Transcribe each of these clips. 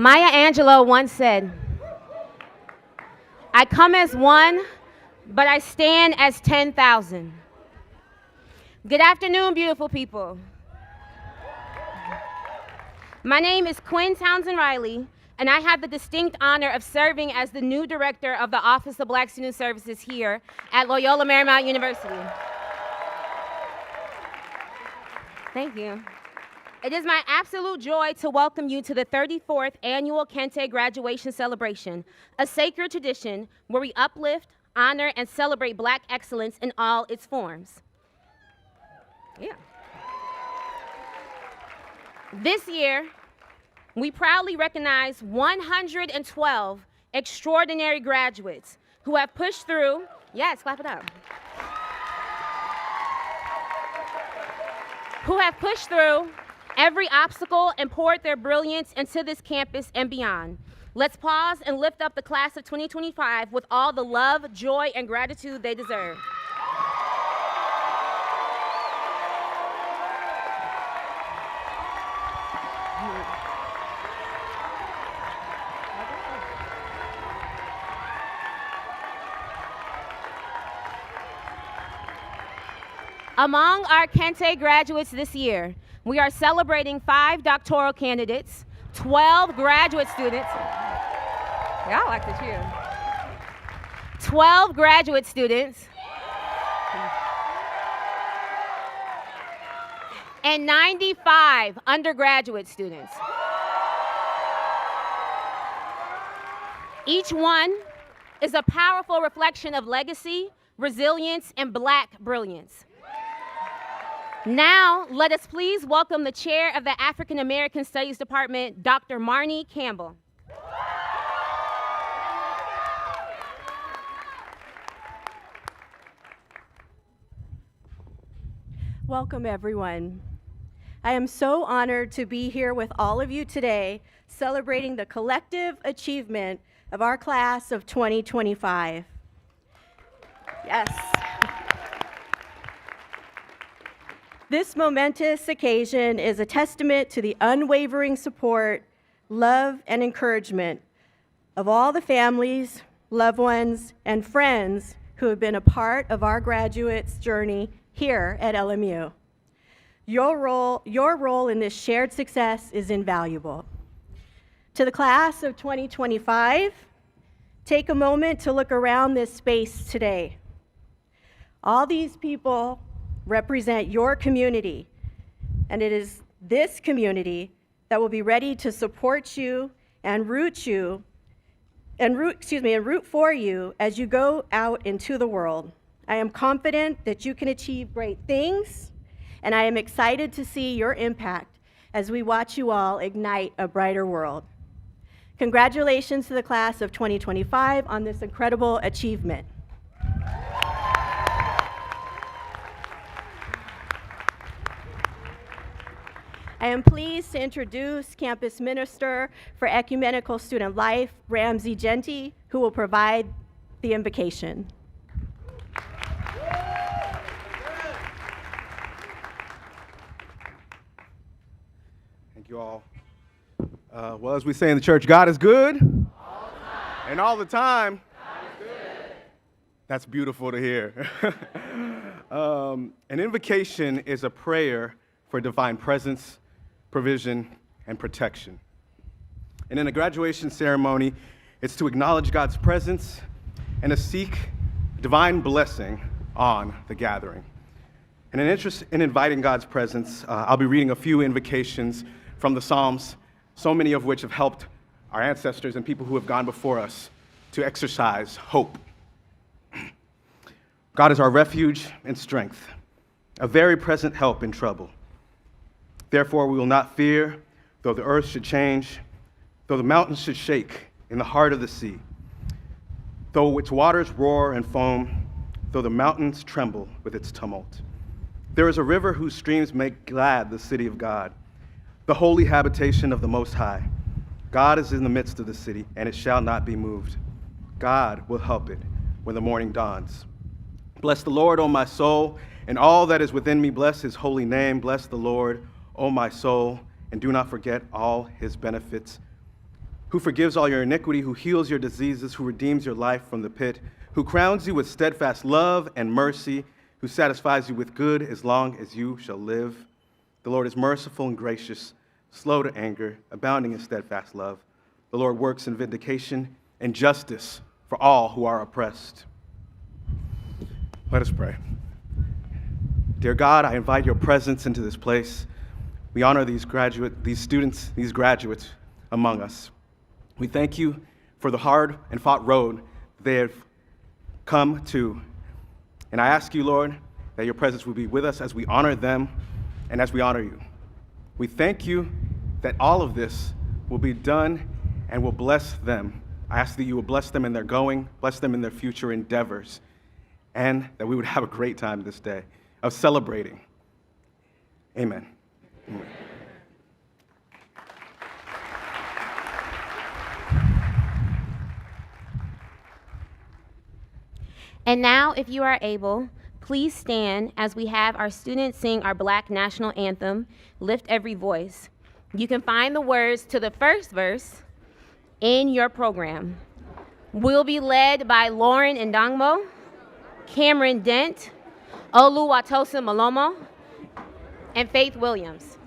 Maya Angelou once said, "I come as one, but I stand as 10,000." Good afternoon, beautiful people. My name is Quinn Townsend Riley, and I have the distinct honor of serving as the new director of the Office of Black Student Services here at Loyola Marymount University. Thank you. It is my absolute joy to welcome you to the 34th Annual Kente Graduation Celebration, a sacred tradition where we uplift, honor, and celebrate Black excellence in all its forms. Yeah. This year, we proudly recognize 112 extraordinary graduates who have pushed through, yes, clap it up, who have pushed through every obstacle and poured their brilliance into this campus and beyond. Let's pause and lift up the class of 2025 with all the love, joy, and gratitude they deserve. Among our Kente graduates this year, we are celebrating 5 doctoral candidates, 12 graduate students. Y'all like to cheer. 12 graduate students, and 95 undergraduate students. Each one is a powerful reflection of legacy, resilience, and Black brilliance. Now, let us please welcome the chair of the African American Studies Department, Dr. Marnie Campbell. Welcome, everyone. I am so honored to be here with all of you today, celebrating the collective achievement of our class of 2025. Yes. This momentous occasion is a testament to the unwavering support, love, and encouragement of all the families, loved ones, and friends who have been a part of our graduates' journey here at LMU. Your role in this shared success is invaluable. To the class of 2025, take a moment to look around this space today. All these people represent your community, and it is this community that will be ready to support you and root for you as you go out into the world. I am confident that you can achieve great things, and I am excited to see your impact as we watch you all ignite a brighter world. Congratulations to the class of 2025 on this incredible achievement. I am pleased to introduce Campus Minister for Ecumenical Student Life, Ramsey Genty, who will provide the invocation. Thank you all. Well, as we say in the church, God is good. All the time. And all the time. God is good. That's beautiful to hear. An invocation is a prayer for divine presence, provision, and protection. And in a graduation ceremony, it's to acknowledge God's presence and to seek divine blessing on the gathering. And in interest in inviting God's presence, I'll be reading a few invocations from the Psalms, so many of which have helped our ancestors and people who have gone before us to exercise hope. God is our refuge and strength, a very present help in trouble. Therefore, we will not fear, though the earth should change, though the mountains should shake in the heart of the sea, though its waters roar and foam, though the mountains tremble with its tumult. There is a river whose streams make glad the city of God, the holy habitation of the Most High. God is in the midst of the city, and it shall not be moved. God will help it when the morning dawns. Bless the Lord, O my soul, and all that is within me, bless his holy name. Bless the Lord, O my soul, and do not forget all his benefits, who forgives all your iniquity, who heals your diseases, who redeems your life from the pit, who crowns you with steadfast love and mercy, who satisfies you with good as long as you shall live. The Lord is merciful and gracious, slow to anger, abounding in steadfast love. The Lord works in vindication and justice for all who are oppressed. Let us pray. Dear God, I invite your presence into this place. We honor these students, these graduates among us. We thank you for the hard and fought road they have come to. And I ask you, Lord, that your presence will be with us as we honor them and as we honor you. We thank you that all of this will be done and will bless them. I ask that you will bless them in their going, bless them in their future endeavors, and that we would have a great time this day of celebrating. Amen. Amen. And now, if you are able, please stand as we have our students sing our Black National Anthem, Lift Every Voice. You can find the words to the first verse in your program. We'll be led by Lauren Ndangmo, Cameron Dent, Oluwatosin Malomo, and Faith Williams.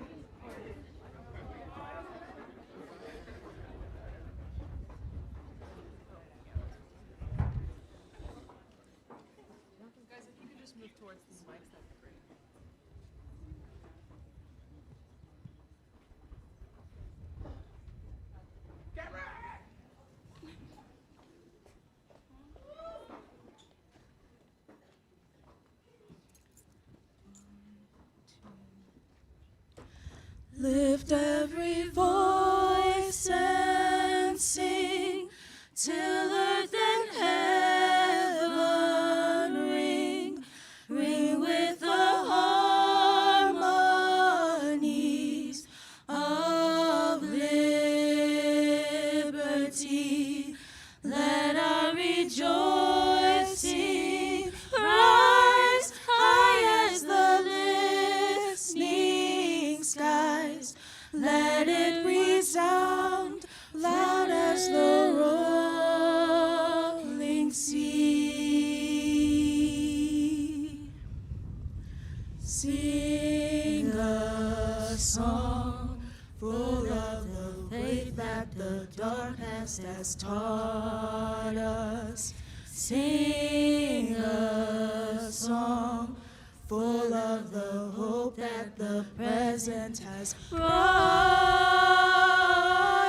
Lift every voice and sing till earth and heaven ring, ring with the harmonies of liberty. Let our rejoicing rise high as the listening skies. Let it resound loud as the rolling sea. Sing a song full of the faith that the dark past has taught us. Sing a song full of the hope that the present has brought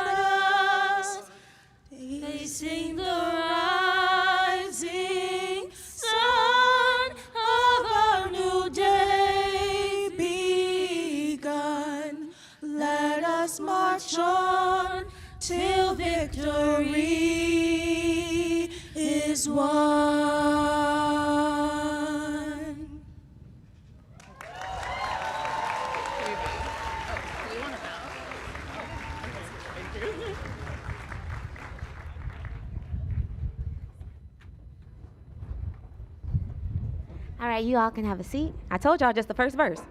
us. Facing the rising sun of our new day begun. Let us march on till victory is won. All right, you all can have a seat. I told y'all just the first verse.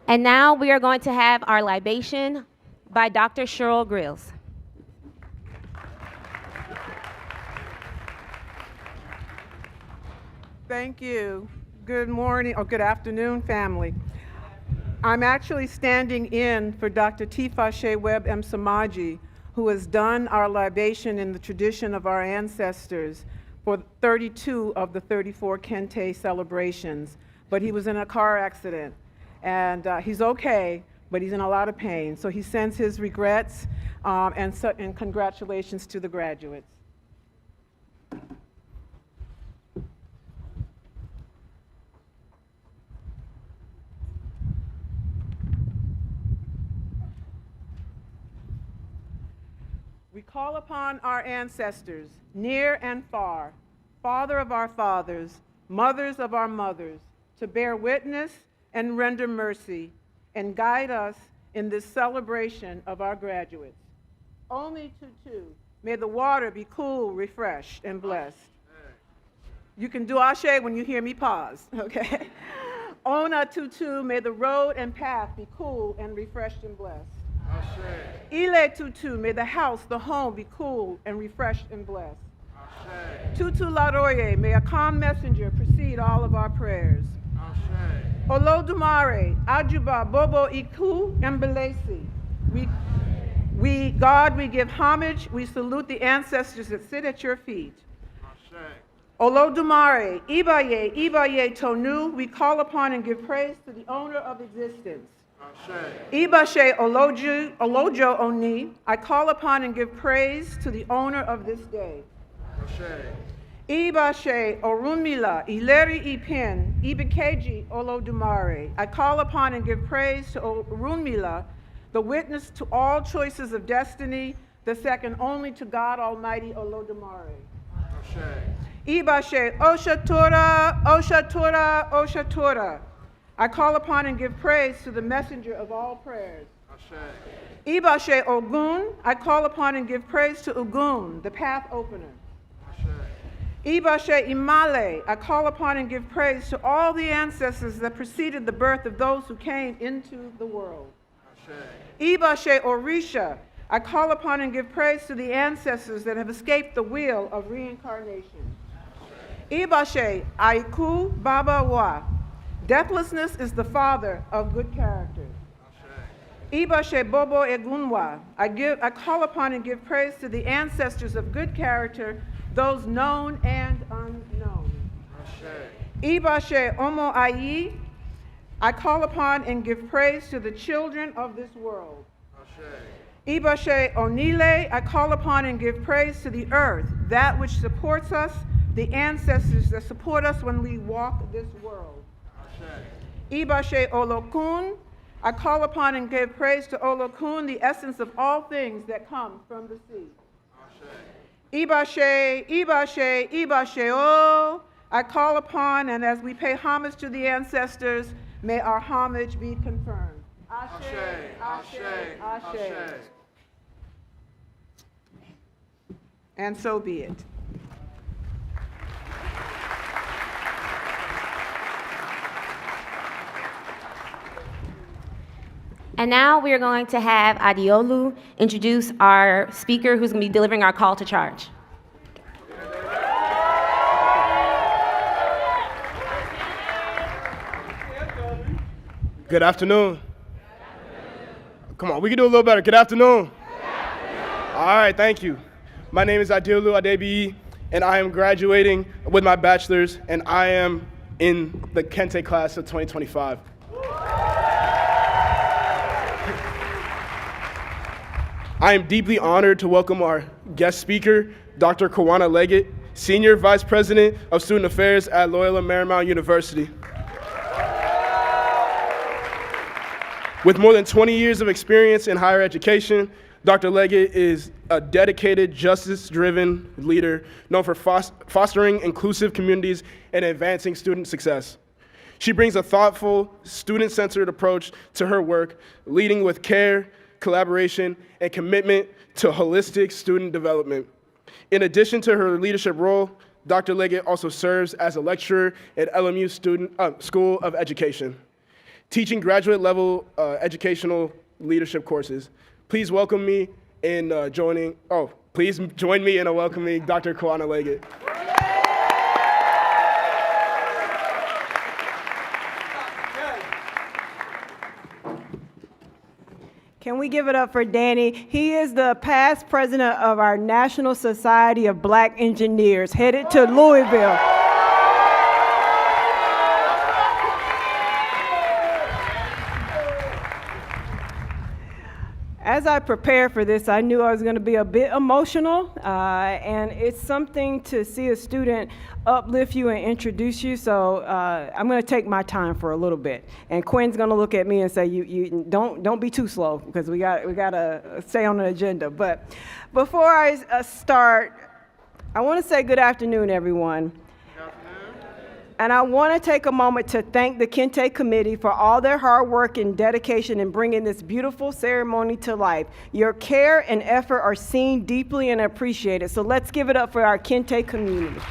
And now we are going to have our libation by Dr. Cheryl Grills. Thank you. Good morning, or good afternoon, family. I'm actually standing in for Dr. Tifashe Webb Msamaji, who has done our libation in the tradition of our ancestors for 32 of the 34 Kente celebrations. But he was in a car accident, and he's okay, but he's in a lot of pain. So he sends his regrets and congratulations to the graduates. We call upon our ancestors, near and far, father of our fathers, mothers of our mothers, to bear witness and render mercy, and guide us in this celebration of our graduates. Only Tutu, may the water be cool, refreshed, and blessed. You can do Ashe when you hear me pause, okay? Ona Tutu, may the road and path be cool and refreshed and blessed. Ile Tutu, may the house, the home be cool and refreshed and blessed. Tutu Laroye, may a calm messenger precede all of our prayers. Olodumare, Ajuba, Bobo Iku, Mbelesi. God, we give homage, we salute the ancestors that sit at your feet. Olodumare, Ibaye, Ibaye Tonu, we call upon and give praise to the owner of existence. Ibashe Olojo Oni, I call upon and give praise to the owner of this day. Ibashe Orunmila, Ileri Ipin, Ibikeji Olodumare, I call upon and give praise to Orunmila, the witness to all choices of destiny, the second only to God Almighty Olodumare. Ibashe Oshatura, Oshatura, Oshatura, I call upon and give praise to the messenger of all prayers. Ibashe Ogun, I call upon and give praise to Ogun, the path opener. Ibashe Imale, I call upon and give praise to all the ancestors that preceded the birth of those who came into the world. Ibashe Orisha, I call upon and give praise to the ancestors that have escaped the wheel of reincarnation. Ibashe Aiku Baba Wa, deathlessness is the father of good character. Ibashe Bobo Egunwa, I call upon and give praise to the ancestors of good character, those known and unknown. Ibashe Omo Ayi, I call upon and give praise to the children of this world. Ibashe Onile, I call upon and give praise to the earth, that which supports us, the ancestors that support us when we walk this world. Ibashe Olokun, I call upon and give praise to Olokun, the essence of all things that come from the sea. Ibashe, Ibashe, Ibashe, oh, I call upon, and as we pay homage to the ancestors, may our homage be confirmed. Ashe, Ashe, Ashe, Ashe. And so be it. And now we are going to have Adiolu introduce our speaker who's going to be delivering our call to charge. Good afternoon. Come on, we can do a little better. Good afternoon. All right, thank you. My name is Adiolu Adebiyi, and I am graduating with my bachelor's, and I am in the Kente class of 2025. I am deeply honored to welcome our guest speaker, Dr. Kawana Leggett, Senior Vice President of Student Affairs at Loyola Marymount University. With more than 20 years of experience in higher education, Dr. Leggett is a dedicated, justice-driven leader known for fostering inclusive communities and advancing student success. She brings a thoughtful, student-centered approach to her work, leading with care, collaboration, and commitment to holistic student development. In addition to her leadership role, Dr. Leggett also serves as a lecturer at LMU School of Education, teaching graduate-level educational leadership courses. Please welcome me in please join me in welcoming Dr. Kawana Leggett. Can we give it up for Danny? He is the past president of our National Society of Black Engineers, headed to Louisville. As I prepared for this, I knew I was going to be a bit emotional, and it's something to see a student uplift you and introduce you, so I'm going to take my time for a little bit. And Quinn's going to look at me and say, "You don't be too slow, because we got to stay on the agenda." But before I start, I want to say good afternoon, everyone. And I want to take a moment to thank the Kente Committee for all their hard work and dedication in bringing this beautiful ceremony to life. Your care and effort are seen deeply and appreciated, so let's give it up for our Kente community.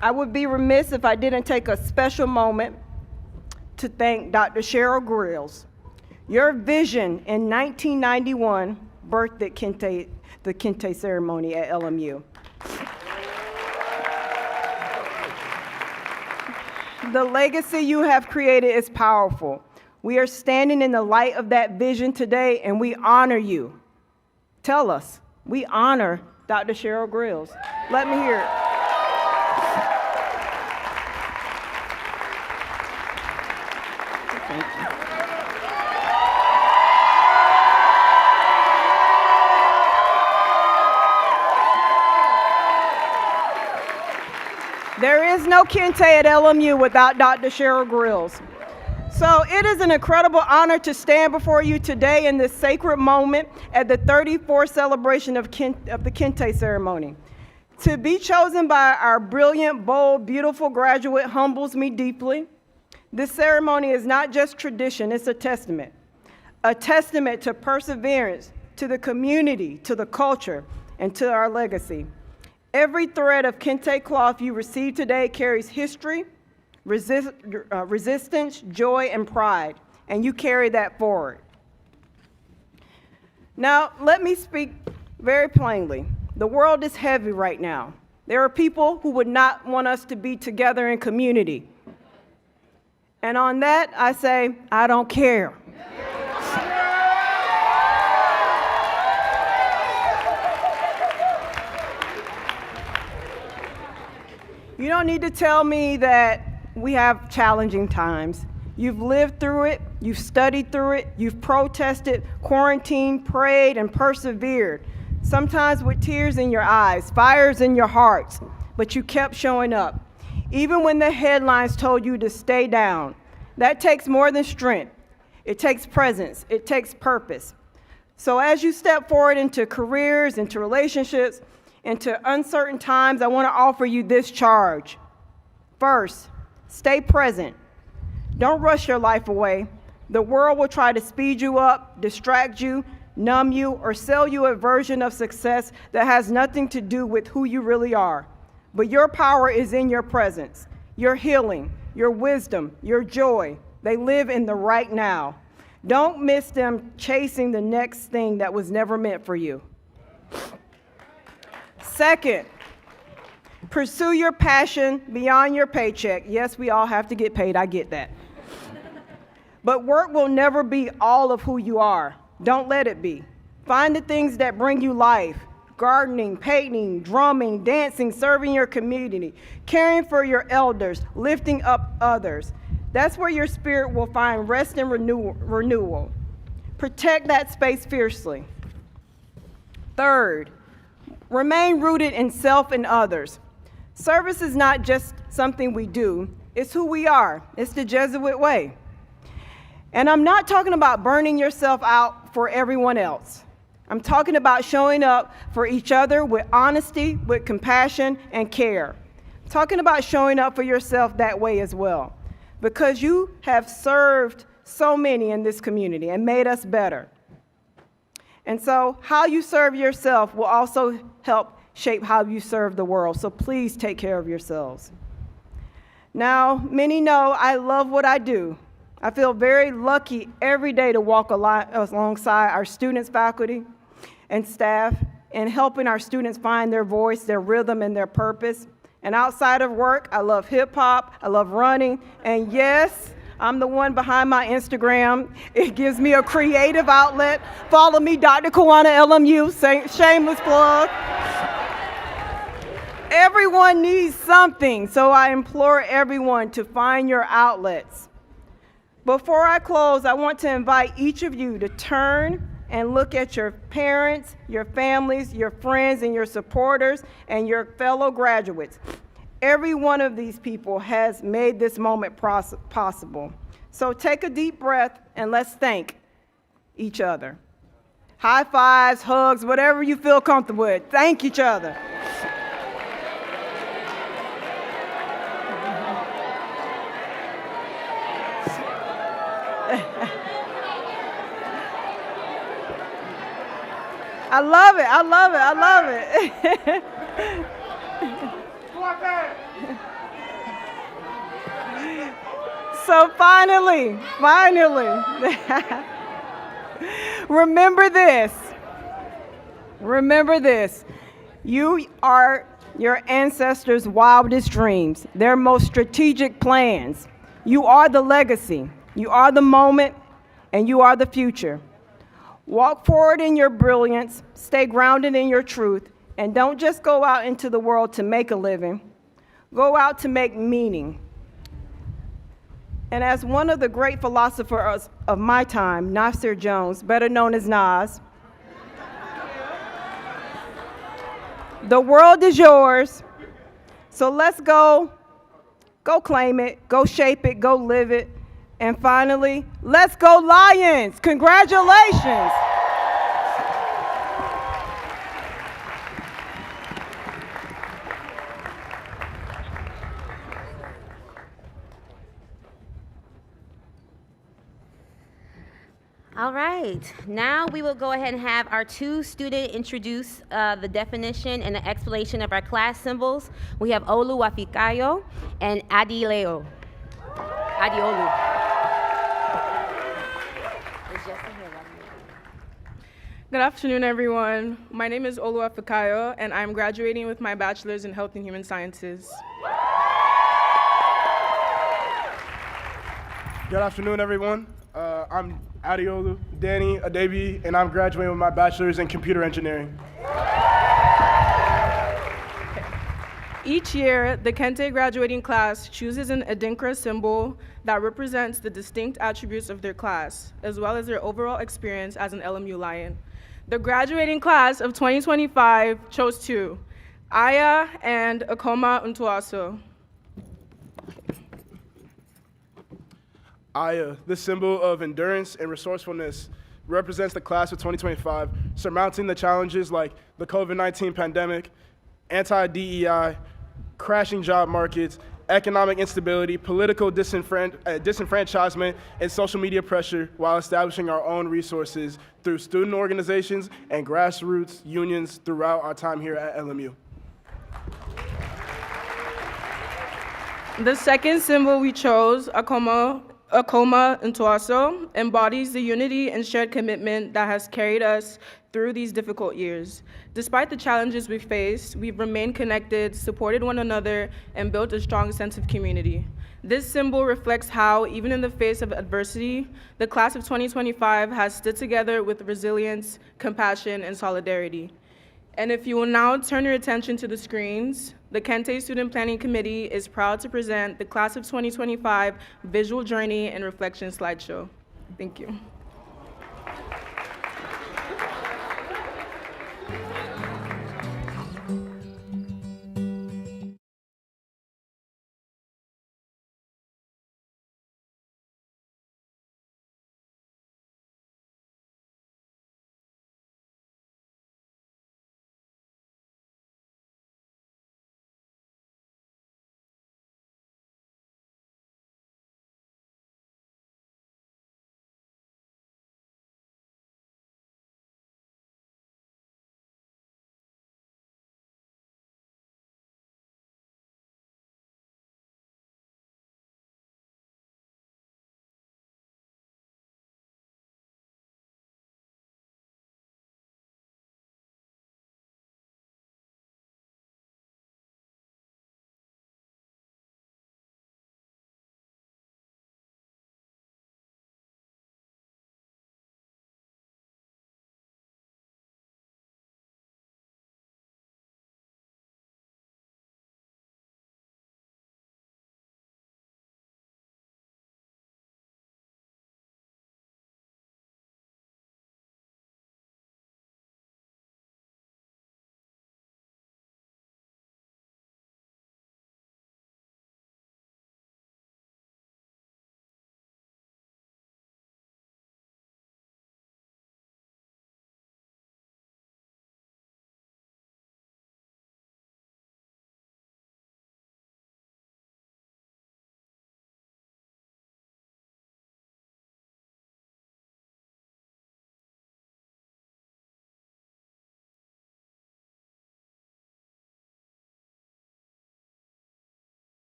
I would be remiss if I didn't take a special moment to thank Dr. Cheryl Grills. Your vision in 1991 birthed the Kente ceremony at LMU. The legacy you have created is powerful. We are standing in the light of that vision today, and we honor you. Tell us, we honor Dr. Cheryl Grills. Let me hear it. Thank you. There is no Kente at LMU without Dr. Cheryl Grills. So it is an incredible honor to stand before you today in this sacred moment at the 34th celebration of the Kente ceremony. To be chosen by our brilliant, bold, beautiful graduate humbles me deeply. This ceremony is not just tradition, it's a testament to perseverance, to the community, to the culture, and to our legacy. Every thread of Kente cloth you receive today carries history, resistance, joy, and pride, and you carry that forward. Now, let me speak very plainly. The world is heavy right now. There are people who would not want us to be together in community. And on that, I say, I don't care. You don't need to tell me that we have challenging times. You've lived through it, you've studied through it, you've protested, quarantined, prayed, and persevered. Sometimes with tears in your eyes, fires in your hearts, but you kept showing up. Even when the headlines told you to stay down. That takes more than strength. It takes presence, it takes purpose. So as you step forward into careers, into relationships, into uncertain times, I want to offer you this charge. First, stay present. Don't rush your life away. The world will try to speed you up, distract you, numb you, or sell you a version of success that has nothing to do with who you really are. But your power is in your presence, your healing, your wisdom, your joy. They live in the right now. Don't miss them chasing the next thing that was never meant for you. Second, pursue your passion beyond your paycheck. Yes, we all have to get paid, I get that. But work will never be all of who you are. Don't let it be. Find the things that bring you life. Gardening, painting, drumming, dancing, serving your community, caring for your elders, lifting up others. That's where your spirit will find rest and renewal. Protect that space fiercely. Third, remain rooted in self and others. Service is not just something we do, it's who we are. It's the Jesuit way. And I'm not talking about burning yourself out for everyone else. I'm talking about showing up for each other with honesty, with compassion, and care. I'm talking about showing up for yourself that way as well, because you have served so many in this community and made us better. And so how you serve yourself will also help shape how you serve the world. So please take care of yourselves. Now, many know I love what I do. I feel very lucky every day to walk alongside our students, faculty, and staff in helping our students find their voice, their rhythm, and their purpose. And outside of work, I love hip hop, I love running, and yes, I'm the one behind my Instagram. It gives me a creative outlet. Follow me, Dr. Kawana LMU, shameless plug. Everyone needs something, so I implore everyone to find your outlets. Before I close, I want to invite each of you to turn and look at your parents, your families, your friends, and your supporters, and your fellow graduates. Every one of these people has made this moment possible. So take a deep breath and let's thank each other. High fives, hugs, whatever you feel comfortable with. Thank each other. I love it, I love it, I love it. So finally, remember this. Remember this. You are your ancestors' wildest dreams, their most strategic plans. You are the legacy. You are the moment, and you are the future. Walk forward in your brilliance, stay grounded in your truth, and don't just go out into the world to make a living. Go out to make meaning. And as one of the great philosophers of my time, Nasir Jones, better known as Nas, the world is yours, so let's go claim it, go shape it, go live it, and finally, let's go Lions! Congratulations! All right, now we will go ahead and have our two students introduce the definition and the explanation of our class symbols. We have Oluwafikayo and Adiolu. Good afternoon, everyone. My name is Oluwafikayo, and I'm graduating with my bachelor's in Health and Human Sciences. Good afternoon, everyone. I'm Adeolu Danny Adebi, and I'm graduating with my bachelor's in computer engineering. Each year, the Kente graduating class chooses an Adinkra symbol that represents the distinct attributes of their class, as well as their overall experience as an LMU Lion. The graduating class of 2025 chose two, Aya and Akoma Ntuaso. Aya, the symbol of endurance and resourcefulness, represents the class of 2025, surmounting the challenges like the COVID-19 pandemic, anti-DEI, crashing job markets, economic instability, political disenfranchisement, and social media pressure, while establishing our own resources through student organizations and grassroots unions throughout our time here at LMU. The second symbol we chose, Akoma Ntuaso, embodies the unity and shared commitment that has carried us through these difficult years. Despite the challenges we faced, we've remained connected, supported one another, and built a strong sense of community. This symbol reflects how, even in the face of adversity, the class of 2025 has stood together with resilience, compassion, and solidarity. And if you will now turn your attention to the screens, the Kente Student Planning Committee is proud to present the Class of 2025 Visual Journey and Reflection Slideshow. Thank you.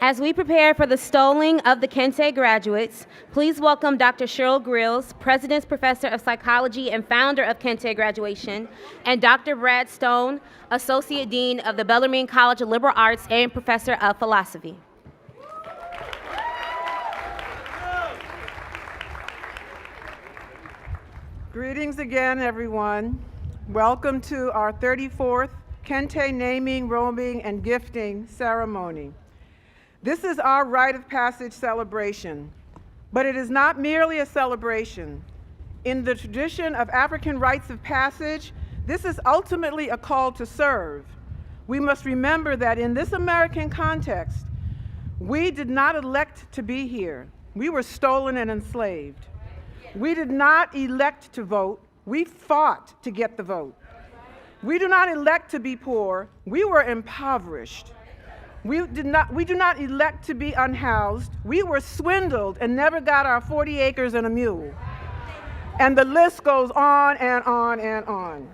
As we prepare for the stolling of the Kente graduates, please welcome Dr. Cheryl Grills, President's Professor of Psychology and founder of Kente Graduation, and Dr. Brad Stone, Associate Dean of the Bellarmine College of Liberal Arts and Professor of Philosophy. Greetings again, everyone. Welcome to our 34th Kente Naming, Robing, and Gifting Ceremony. This is our rite of passage celebration, but it is not merely a celebration. In the tradition of African rites of passage, this is ultimately a call to serve. We must remember that in this American context, we did not elect to be here. We were stolen and enslaved. We did not elect to vote. We fought to get the vote. We do not elect to be poor. We were impoverished. We do not elect to be unhoused. We were swindled and never got our 40 acres and a mule. And the list goes on and on and on.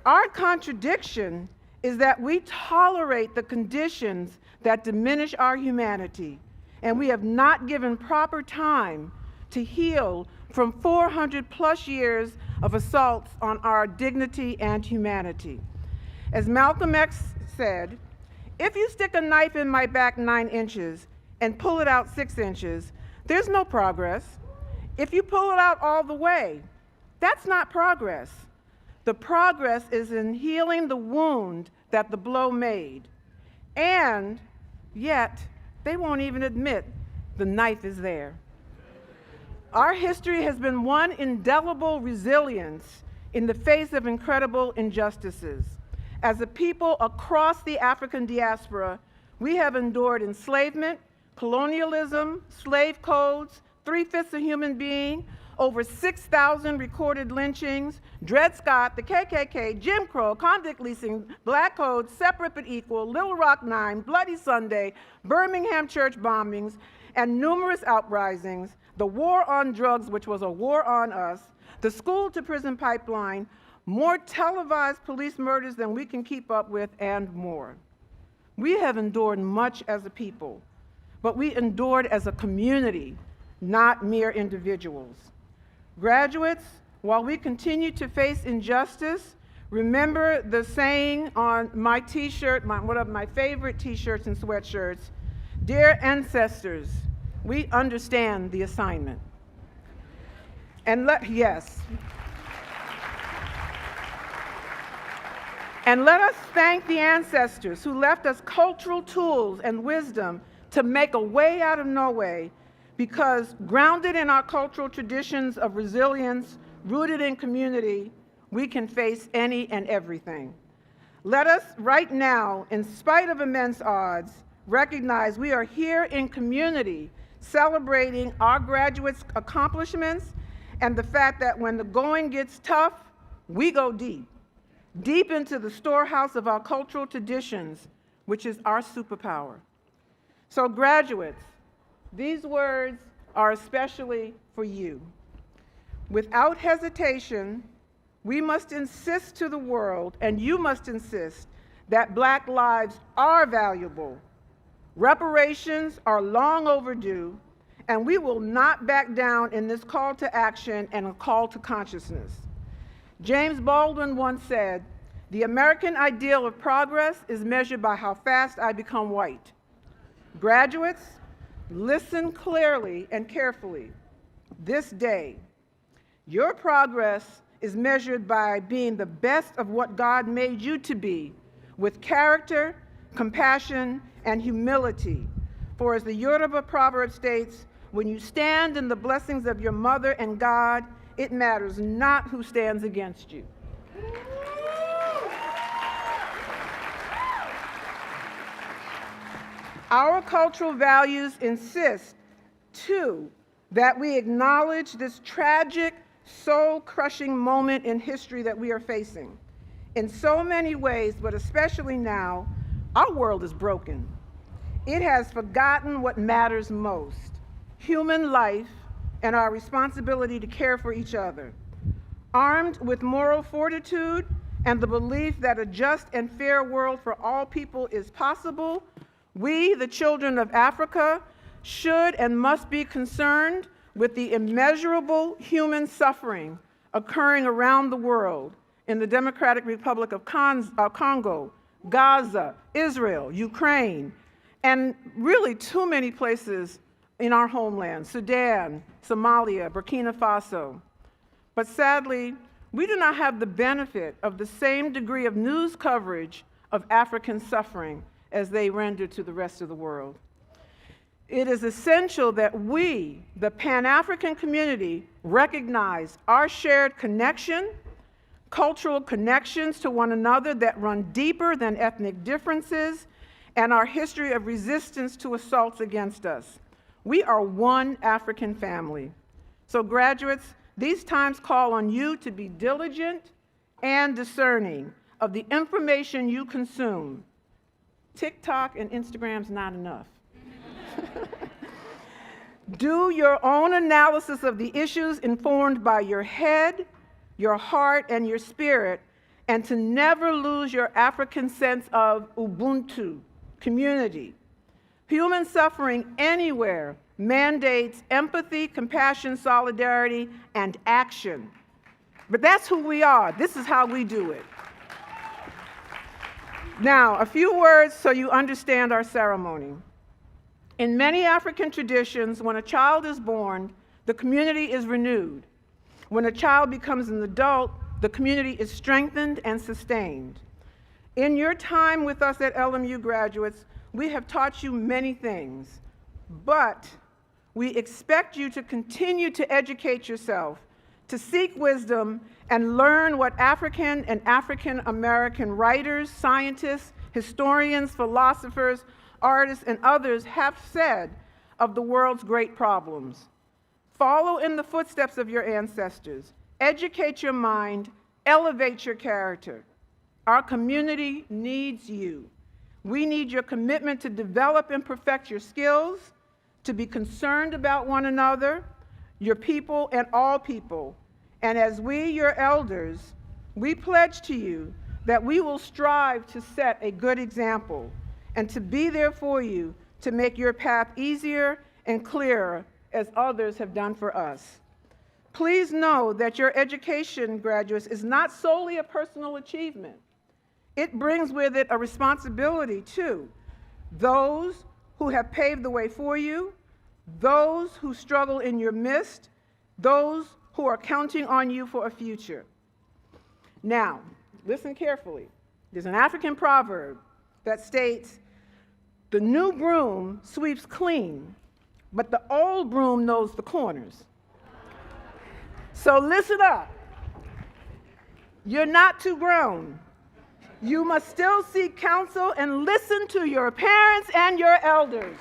Our contradiction is that we tolerate the conditions that diminish our humanity, and we have not given proper time to heal from 400 plus years of assaults on our dignity and humanity. As Malcolm X said, if you stick a knife in my back 9 inches and pull it out 6 inches, there's no progress. If you pull it out all the way, that's not progress. The progress is in healing the wound that the blow made. And yet, they won't even admit the knife is there. Our history has been one indelible resilience in the face of incredible injustices. As a people across the African diaspora, we have endured enslavement, colonialism, slave codes, 3/5 a human being, over 6,000 recorded lynchings, Dred Scott, the KKK, Jim Crow, convict leasing, black codes, separate but equal, Little Rock 9, Bloody Sunday, Birmingham church bombings, and numerous uprisings, the war on drugs, which was a war on us, the school to prison pipeline, more televised police murders than we can keep up with, and more. We have endured much as a people, but we endured as a community, not mere individuals. Graduates, while we continue to face injustice, remember the saying on my t-shirt, one of my favorite t-shirts and sweatshirts, dear ancestors, we understand the assignment. And yes. And let us thank the ancestors who left us cultural tools and wisdom to make a way out of no way, because grounded in our cultural traditions of resilience, rooted in community, we can face any and everything. Let us right now, in spite of immense odds, recognize we are here in community celebrating our graduates' accomplishments and the fact that when the going gets tough, we go deep into the storehouse of our cultural traditions, which is our superpower. So graduates, these words are especially for you. Without hesitation, we must insist to the world, and you must insist, that Black lives are valuable. Reparations are long overdue, and we will not back down in this call to action and a call to consciousness. James Baldwin once said, "The American ideal of progress is measured by how fast I become white." Graduates, listen clearly and carefully. This day, your progress is measured by being the best of what God made you to be, with character, compassion, and humility. For as the Yoruba proverb states, when you stand in the blessings of your mother and God, it matters not who stands against you. Our cultural values insist, too, that we acknowledge this tragic, soul-crushing moment in history that we are facing. In so many ways, but especially now, our world is broken. It has forgotten what matters most: human life and our responsibility to care for each other. Armed with moral fortitude and the belief that a just and fair world for all people is possible, we, the children of Africa, should and must be concerned with the immeasurable human suffering occurring around the world in the Democratic Republic of Congo, Gaza, Israel, Ukraine, and really too many places in our homeland, Sudan, Somalia, Burkina Faso. But sadly, we do not have the benefit of the same degree of news coverage of African suffering as they render to the rest of the world. It is essential that we, the Pan-African community, recognize our shared connection, cultural connections to one another that run deeper than ethnic differences, and our history of resistance to assaults against us. We are one African family. So graduates, these times call on you to be diligent and discerning of the information you consume. TikTok and Instagram's not enough. Do your own analysis of the issues informed by your head, your heart, and your spirit, and to never lose your African sense of Ubuntu, community. Human suffering anywhere mandates empathy, compassion, solidarity, and action. But that's who we are. This is how we do it. Now, a few words so you understand our ceremony. In many African traditions, when a child is born, the community is renewed. When a child becomes an adult, the community is strengthened and sustained. In your time with us at LMU, graduates, we have taught you many things, but we expect you to continue to educate yourself, to seek wisdom, and learn what African and African American writers, scientists, historians, philosophers, artists, and others have said of the world's great problems. Follow in the footsteps of your ancestors. Educate your mind, elevate your character. Our community needs you. We need your commitment to develop and perfect your skills, to be concerned about one another, your people, and all people. And as we, your elders, we pledge to you that we will strive to set a good example and to be there for you to make your path easier and clearer as others have done for us. Please know that your education, graduates, is not solely a personal achievement. It brings with it a responsibility too. Those who have paved the way for you, those who struggle in your midst, those who are counting on you for a future. Now, listen carefully. There's an African proverb that states, "The new broom sweeps clean, but the old broom knows the corners." So listen up. You're not too grown. You must still seek counsel and listen to your parents and your elders.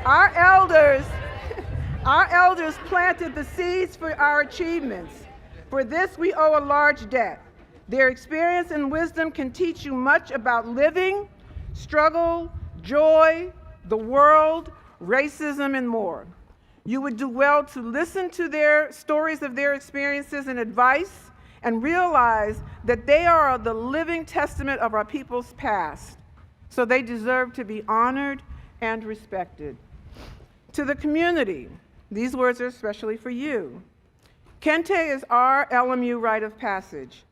Our elders planted the seeds for our achievements. For this, we owe a large debt. Their experience and wisdom can teach you much about living, struggle, joy, the world, racism, and more. You would do well to listen to their stories of their experiences and advice and realize that they are the living testament of our people's past. So they deserve to be honored and respected. To the community, these words are especially for you. Kente is our LMU rite of passage.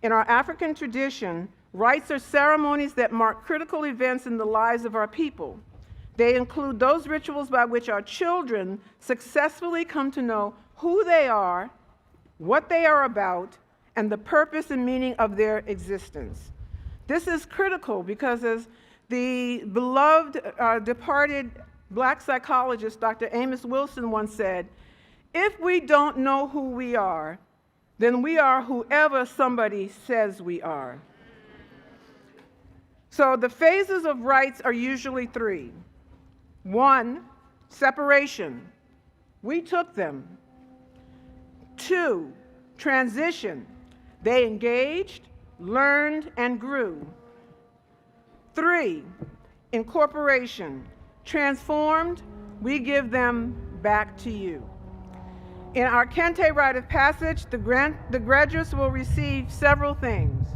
In our African tradition, rites are ceremonies that mark critical events in the lives of our people. They include those rituals by which our children successfully come to know who they are, what they are about, and the purpose and meaning of their existence. This is critical because, as the beloved departed Black psychologist Dr. Amos Wilson once said, if we don't know who we are, then we are whoever somebody says we are. So the phases of rites are usually three. 1, separation. We took them. 2, transition. They engaged, learned, and grew. 3, incorporation. Transformed, we give them back to you. In our Kente rite of passage, the graduates will receive several things.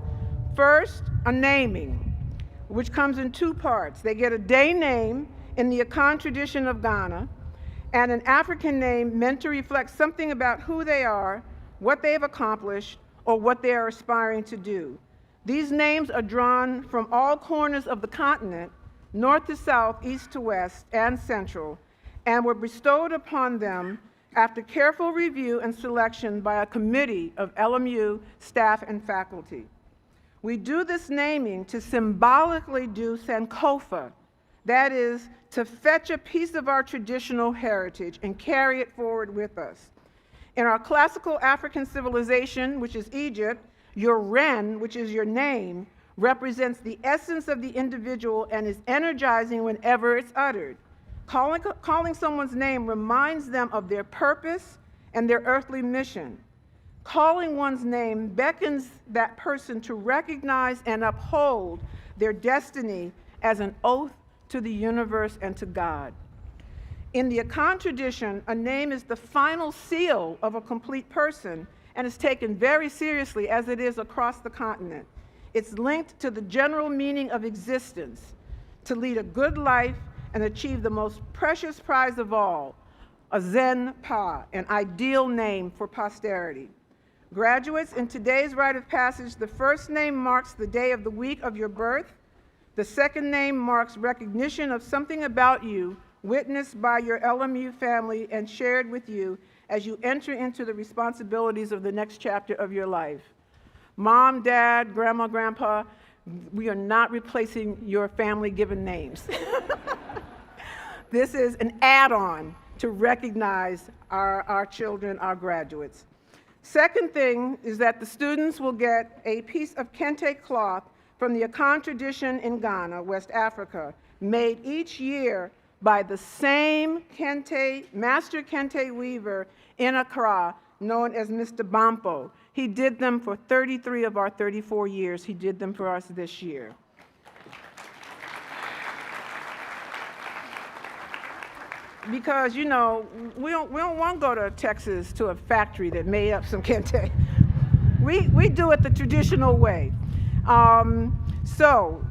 First, a naming, which comes in two parts. They get a day name in the Akan tradition of Ghana, and an African name meant to reflect something about who they are, what they have accomplished, or what they are aspiring to do. These names are drawn from all corners of the continent, north to south, east to west, and central, and were bestowed upon them after careful review and selection by a committee of LMU staff and faculty. We do this naming to symbolically do Sankofa, that is, to fetch a piece of our traditional heritage and carry it forward with us. In our classical African civilization, which is Egypt, your Ren, which is your name, represents the essence of the individual and is energizing whenever it's uttered. Calling someone's name reminds them of their purpose and their earthly mission. Calling one's name beckons that person to recognize and uphold their destiny as an oath to the universe and to God. In the Akan tradition, a name is the final seal of a complete person and is taken very seriously as it is across the continent. It's linked to the general meaning of existence, to lead a good life and achieve the most precious prize of all, a Zen Pa, an ideal name for posterity. Graduates, in today's rite of passage, the first name marks the day of the week of your birth. The second name marks recognition of something about you witnessed by your LMU family and shared with you as you enter into the responsibilities of the next chapter of your life. Mom, Dad, Grandma, Grandpa, we are not replacing your family-given names. This is an add-on to recognize our children, our graduates. Second thing is that the students will get a piece of Kente cloth from the Akan tradition in Ghana, West Africa, made each year by the same master Kente weaver in Accra, known as Mr. Bampo. He did them for 33 of our 34 years. He did them for us this year. Because, you know, we don't want to go to Texas to a factory that made up some Kente. We do it the traditional way. So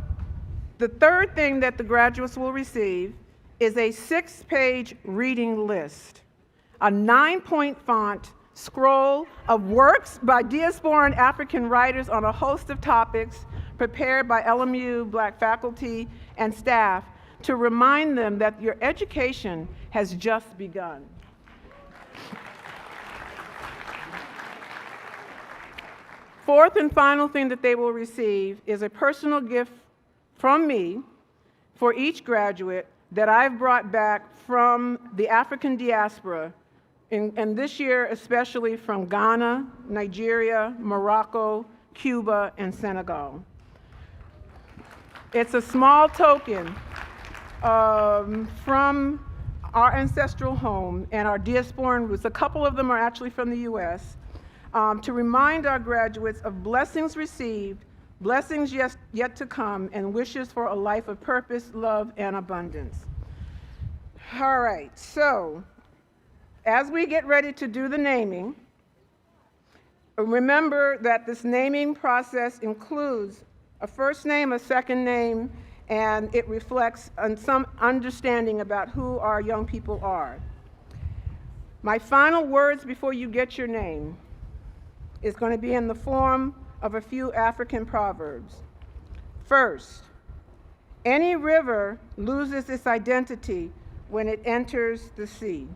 the third thing that the graduates will receive is a 6-page reading list, a 9-point font scroll of works by diasporan African writers on a host of topics prepared by LMU Black faculty and staff to remind them that your education has just begun. Fourth and final thing that they will receive is a personal gift from me for each graduate that I've brought back from the African diaspora, and this year especially from Ghana, Nigeria, Morocco, Cuba, and Senegal. It's a small token from our ancestral home and our diasporan roots. A couple of them are actually from the US, to remind our graduates of blessings received, blessings yet to come, and wishes for a life of purpose, love, and abundance. All right, so as we get ready to do the naming, remember that this naming process includes a first name, a second name, and it reflects on some understanding about who our young people are. My final words before you get your name is going to be in the form of a few African proverbs. First, any river loses its identity when it enters the sea.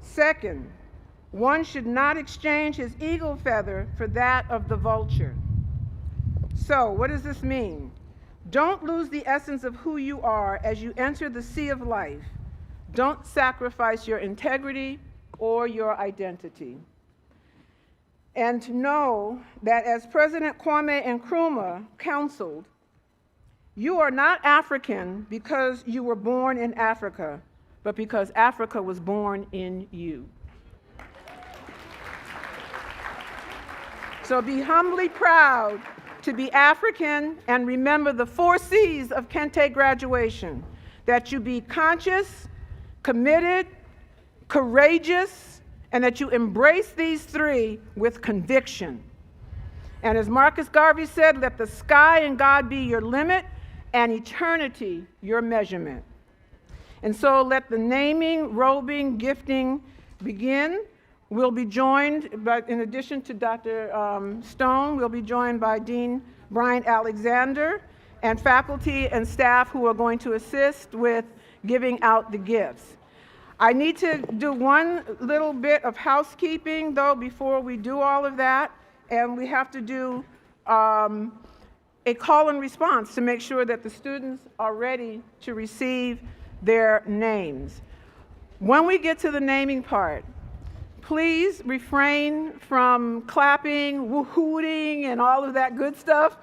Second, one should not exchange his eagle feather for that of the vulture. So, what does this mean? Don't lose the essence of who you are as you enter the sea of life. Don't sacrifice your integrity or your identity. And know that as President Kwame Nkrumah counseled, you are not African because you were born in Africa, but because Africa was born in you. So be humbly proud to be African, and remember the 4 C's of Kente graduation, that you be conscious, committed, courageous, and that you embrace these three with conviction. And as Marcus Garvey said, let the sky and God be your limit and eternity your measurement. And so let the naming, robing, gifting begin. We'll be joined, but in addition to Dr. Stone, we'll be joined by Dean Brian Alexander and faculty and staff who are going to assist with giving out the gifts. I need to do one little bit of housekeeping, though, before we do all of that, and we have to do a call and response to make sure that the students are ready to receive their names. When we get to the naming part, please refrain from clapping, woo-hooting, and all of that good stuff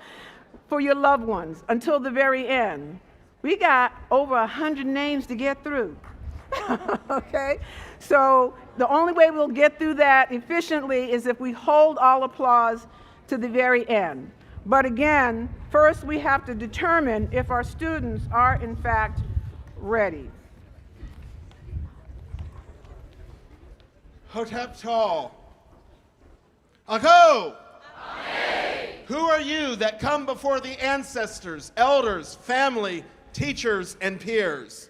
for your loved ones until the very end. We got over 100 names to get through. Okay? So the only way we'll get through that efficiently is if we hold all applause to the very end. But again, first we have to determine if our students are in fact ready. Hotep Tall. Ago! Who are you that come before the ancestors, elders, family, teachers, and peers?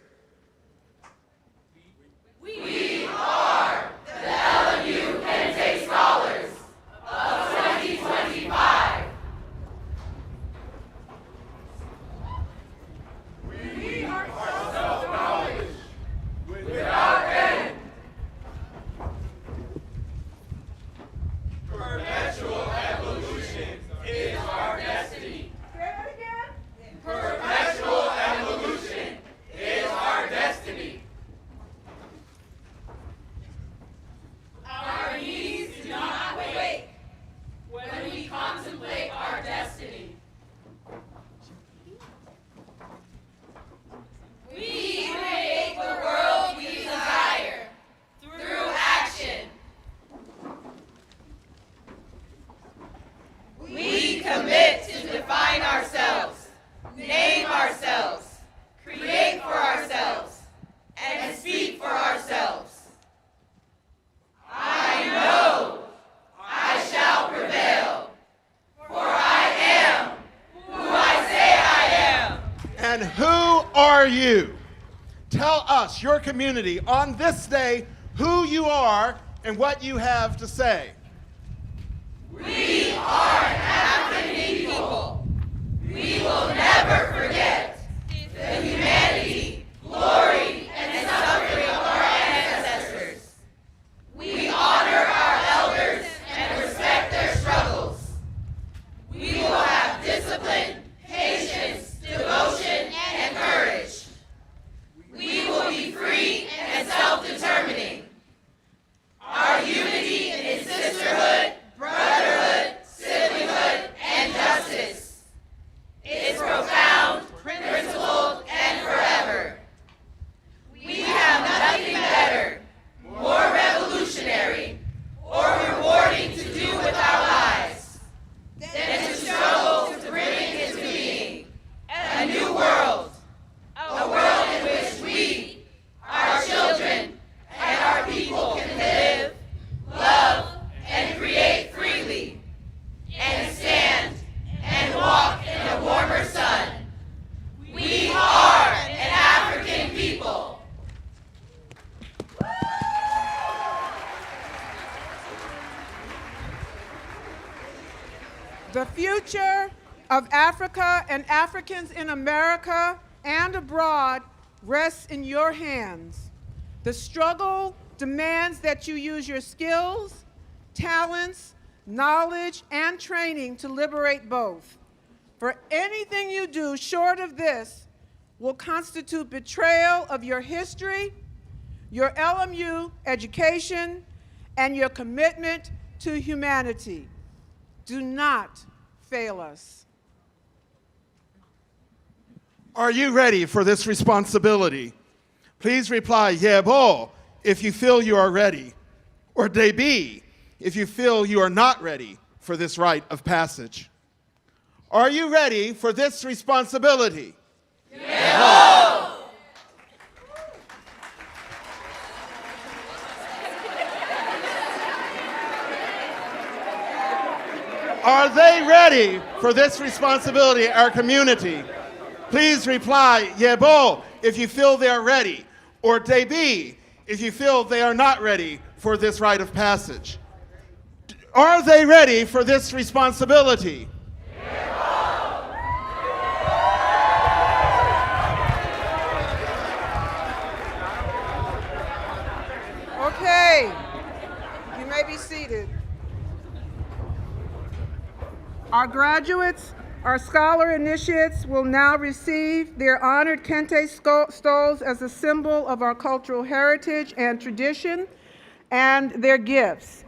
We are the LMU Kente Scholars of 2025. We are self-knowledge without end. Perpetual evolution is our destiny. Say that again. Perpetual evolution is our destiny. Our needs do not wait when we contemplate our destiny. We create the world we desire through action. We commit to define ourselves, name ourselves, create for ourselves, and speak for ourselves. I know I shall prevail, for I am who I say I am. And who are you? Tell us, your community, on this day, who you are and what you have to say. We are an African people. We will never forget the humanity, glory, and suffering of our ancestors. We honor our elders and respect their struggles. We will have discipline, patience, devotion, and courage. We will be free and self-determining. Our unity is sisterhood, brotherhood, siblinghood, and justice. It's profound, principled, and forever. We have nothing better, more revolutionary, or rewarding to do with our lives than to struggle to bring into being a new world, a world in which we, our children, and our people can live, love, and create freely, and stand and walk in a warmer sun. We are an African people. The future of Africa and Africans in America and abroad rests in your hands. The struggle demands that you use your skills, talents, knowledge, and training to liberate both. For anything you do short of this will constitute betrayal of your history, your LMU education, and your commitment to humanity. Do not fail us. Are you ready for this responsibility? Please reply, Yebo, if you feel you are ready, or Debi, if you feel you are not ready for this rite of passage. Are you ready for this responsibility? Yebo! Are they ready for this responsibility, our community? Please reply, Yebo, if you feel they are ready, or Debi, if you feel they are not ready for this rite of passage. Are they ready for this responsibility? Okay, you may be seated. Our graduates, our scholar initiates will now receive their honored Kente stoles as a symbol of our cultural heritage and tradition, and their gifts.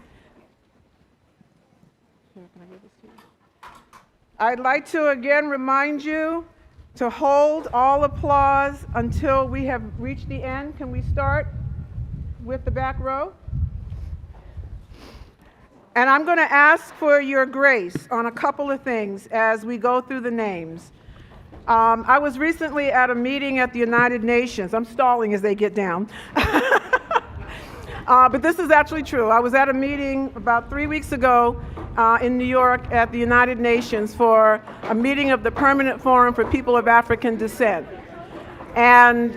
I'd like to again remind you to hold all applause until we have reached the end. Can we start with the back row? And I'm going to ask for your grace on a couple of things as we go through the names. I was recently at a meeting at the United Nations. I'm stalling as they get down. But this is actually true. I was at a meeting about 3 weeks ago in New York at the United Nations for a meeting of the Permanent Forum for People of African Descent. And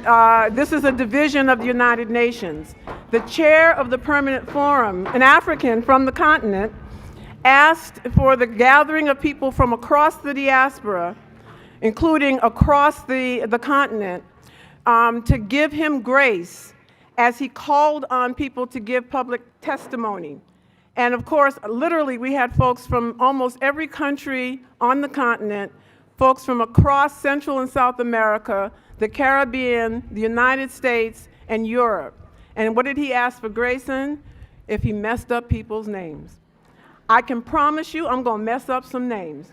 this is a division of the United Nations. The chair of the Permanent Forum, an African from the continent, asked for the gathering of people from across the diaspora, including across the continent, to give him grace as he called on people to give public testimony. And of course, literally, we had folks from almost every country on the continent, folks from across Central and South America, the Caribbean, the United States, and Europe. And what did he ask for grace in? If he messed up people's names. I can promise you I'm going to mess up some names.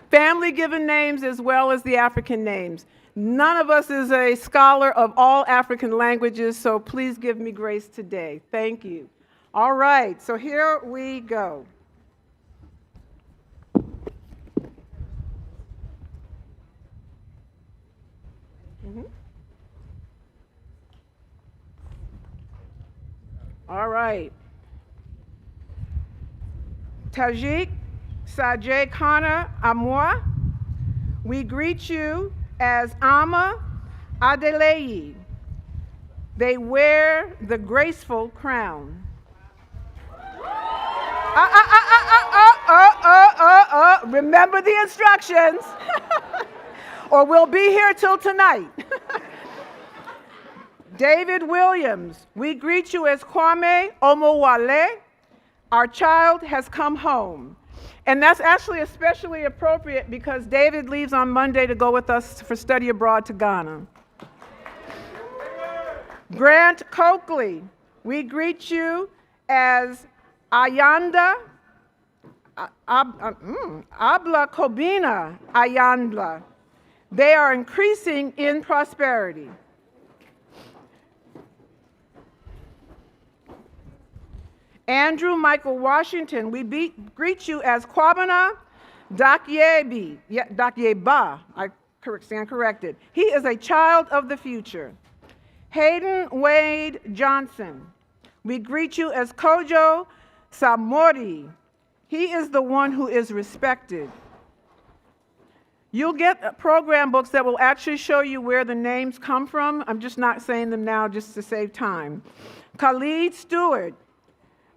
Family given names as well as the African names. None of us is a scholar of all African languages, so please give me grace today. Thank you. All right, so here we go. All right. Tajik Sajay Kana Amwa, we greet you as Ama Adelayi. They wear the graceful crown. Remember the instructions, or we'll be here till tonight. David Williams, we greet you as Kwame Omowale. Our child has come home. And that's actually especially appropriate because David leaves on Monday to go with us for study abroad to Ghana. Grant Coakley, we greet you as Ayanda Abla Kobina Ayandla. They are increasing in prosperity. Andrew Michael Washington, we greet you as Kwabena Dakyeba. I stand corrected. He is a child of the future. Hayden Wade Johnson, we greet you as Kojo Samori. He is the one who is respected. You'll get program books that will actually show you where the names come from. I'm just not saying them now just to save time. Khalid Stewart,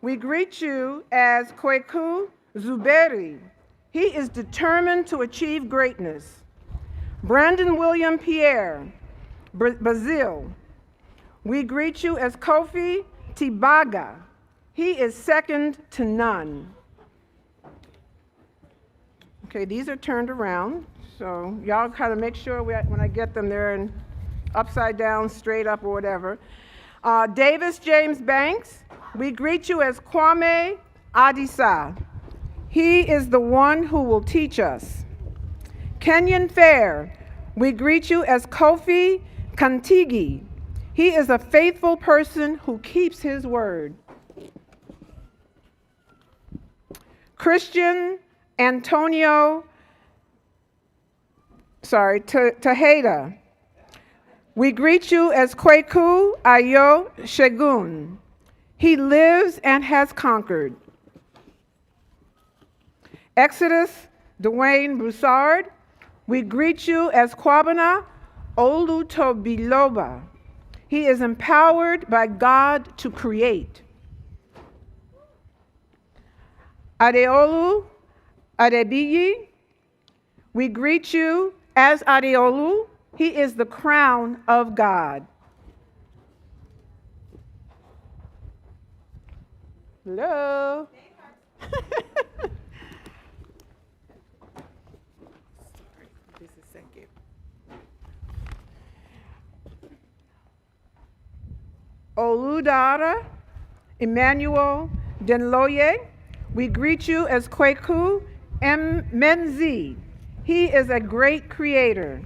we greet you as Kweku Zuberi. He is determined to achieve greatness. Brandon William Pierre, Brazil. We greet you as Kofi Tibaga. He is second to none. Okay, these are turned around, so y'all kind of make sure when I get them, they're in upside down, straight up, or whatever. Davis James Banks, we greet you as Kwame Adisa. He is the one who will teach us. Kenyon Fair, we greet you as Kofi Kantigi. He is a faithful person who keeps his word. Christian Antonio, Tejeda. We greet you as Kweku Ayo Shegun. He lives and has conquered. Exodus Dwayne Broussard, we greet you as Kwabena Olutobiloba. He is empowered by God to create. Adeolu Adebiyi, we greet you as Adeolu. He is the crown of God. Hello. Just a second. Oludara Emmanuel Denloye, we greet you as Kweku Menzi. He is a great creator.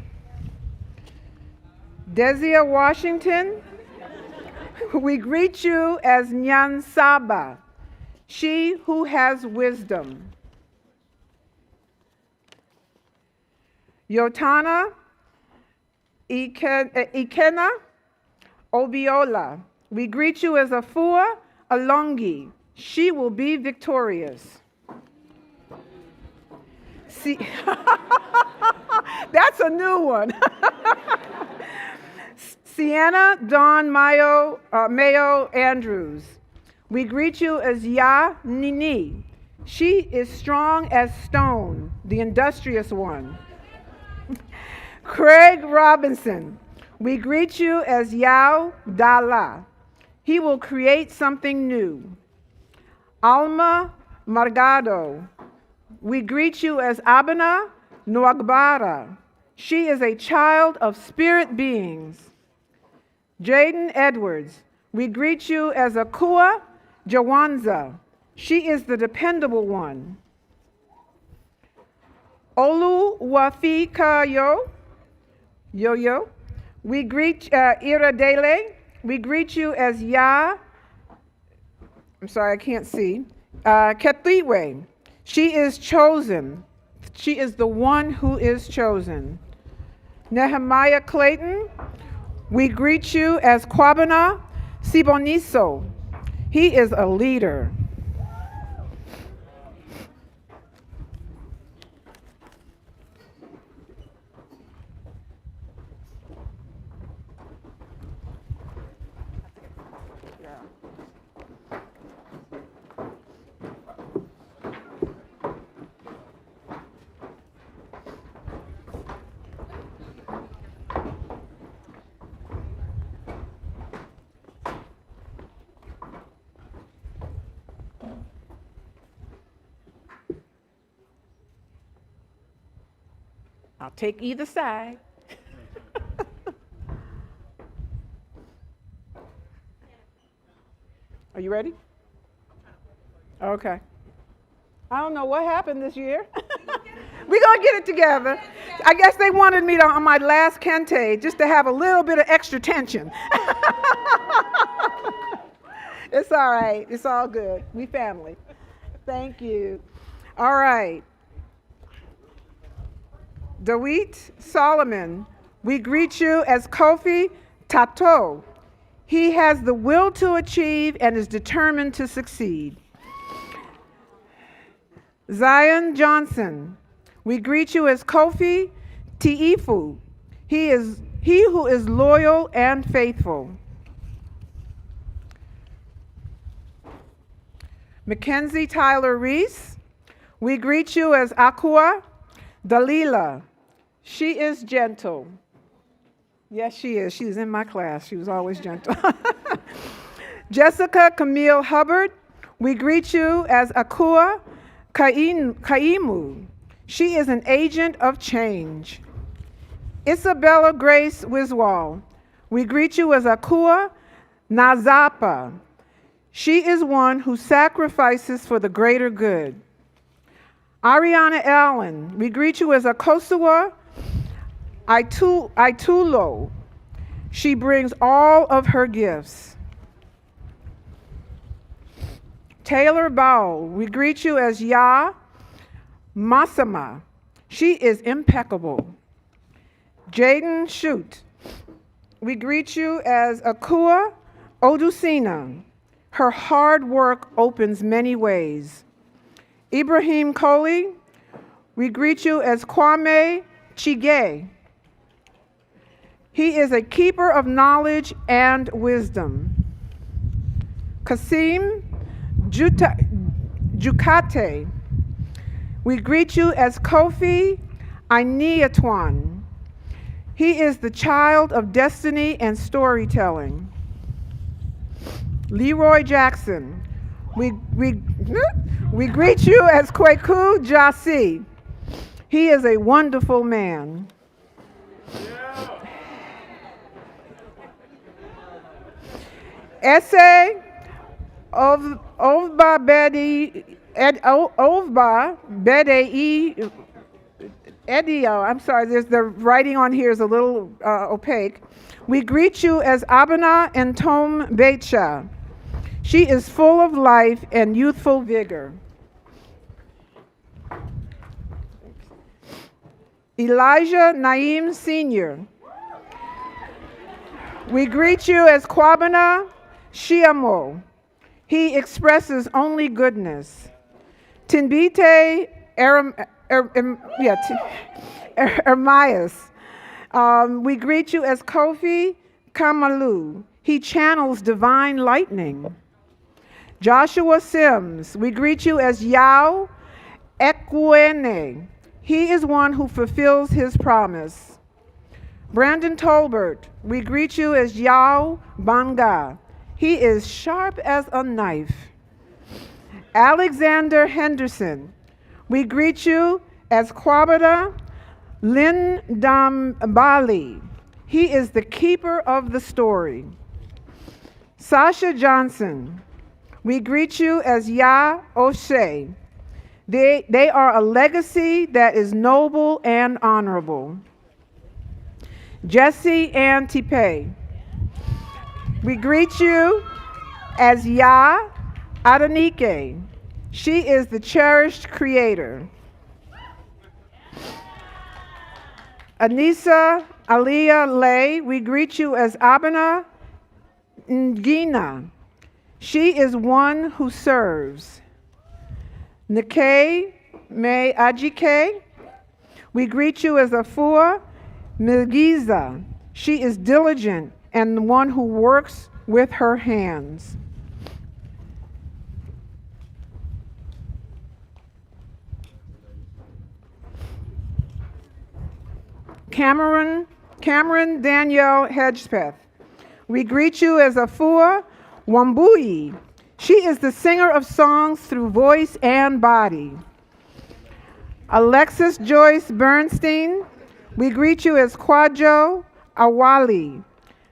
Desia Washington, we greet you as Nyan Saba, she who has wisdom. Yotana Ikena Obiola, we greet you as Afua Alongi. She will be victorious. See, that's a new one. Sienna Dawn Mayo Andrews, we greet you as Ya Nini. She is strong as stone, the industrious one. Craig Robinson, we greet you as Yao Dala. He will create something new. Alma Margado, we greet you as Abena Nuagbara. She is a child of spirit beings. Jaden Edwards, we greet you as Akua Jawanza. She is the dependable one. Olu Wafika Yo, we greet Iradele. We greet you as Ya, I'm sorry, I can't see, Kethiwe. She is chosen. She is the one who is chosen. Nehemiah Clayton, we greet you as Kwabena Siboniso. He is a leader. I'll take either side. Are you ready? Okay. I don't know what happened this year. We're going to get it together. I guess they wanted me to, on my last kente, just to have a little bit of extra tension. It's all right. It's all good. We family. Thank you. All right. Dawit Solomon, we greet you as Kofi Tato. He has the will to achieve and is determined to succeed. Zion Johnson, we greet you as Kofi Tiifu. He who is loyal and faithful. Mackenzie Tyler Reese, we greet you as Akua Dalila. She is gentle. Yes, she is. She was in my class. She was always gentle. Jessica Camille Hubbard, we greet you as Akua Kaimu. She is an agent of change. Isabella Grace Wiswall, we greet you as Akua Nazapa. She is one who sacrifices for the greater good. Ariana Allen, we greet you as Akosua Aitulo. She brings all of her gifts. Taylor Bow, we greet you as Ya Masama. She is impeccable. Jaden Shute, we greet you as Akua Odusina. Her hard work opens many ways. Ibrahim Koli, we greet you as Kwame Chige. He is a keeper of knowledge and wisdom. Kasim Jukate, we greet you as Kofi Iniatuan. He is the child of destiny and storytelling. Leroy Jackson, we greet you as Kweku Jasi. He is a wonderful man. Essay of Ovba Bedei Edio, I'm sorry, the writing on here is a little opaque. We greet you as Abana and Tom Becha. She is full of life and youthful vigor. Elijah Naim Sr. We greet you as Kwabena Shiamo. He expresses only goodness. Tinbite Ermias. We greet you as Kofi Kamalu. He channels divine lightning. Joshua Sims, we greet you as Yao Ekwene. He is one who fulfills his promise. Brandon Tolbert, we greet you as Yao Banga. He is sharp as a knife. Alexander Henderson, we greet you as Kwabada Lindambali. He is the keeper of the story. Sasha Johnson, we greet you as Ya Oshe. They are a legacy that is noble and honorable. Jessie Ann Tipe, we greet you as Ya Adanike. She is the cherished creator. Anissa Aliyah Lay, we greet you as Abana Ngina. She is one who serves. Nike Me Ajike, we greet you as Afua Milgiza. She is diligent and the one who works with her hands. Cameron Danielle Hedgepeth, we greet you as Afua Wambui. She is the singer of songs through voice and body. Alexis Joyce Bernstein, we greet you as Kwajo Awali.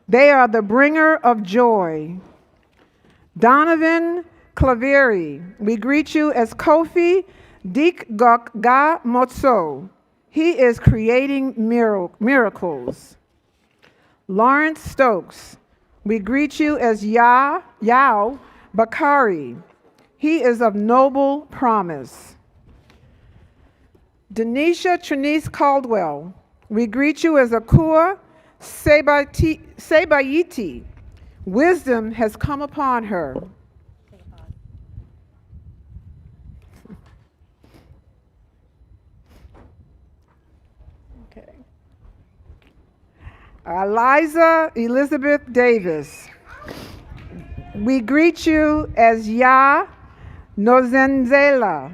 They are the bringer of joy. Donovan Claveri, we greet you as Kofi Dikgok Ga Motso. He is creating miracles. Lawrence Stokes, we greet you as Yao Bakari. He is of noble promise. Denisha Trinice Caldwell, we greet you as Akua Sebayiti. Wisdom has come upon her. Okay. Eliza Elizabeth Davis, we greet you as Ya Nozenzele.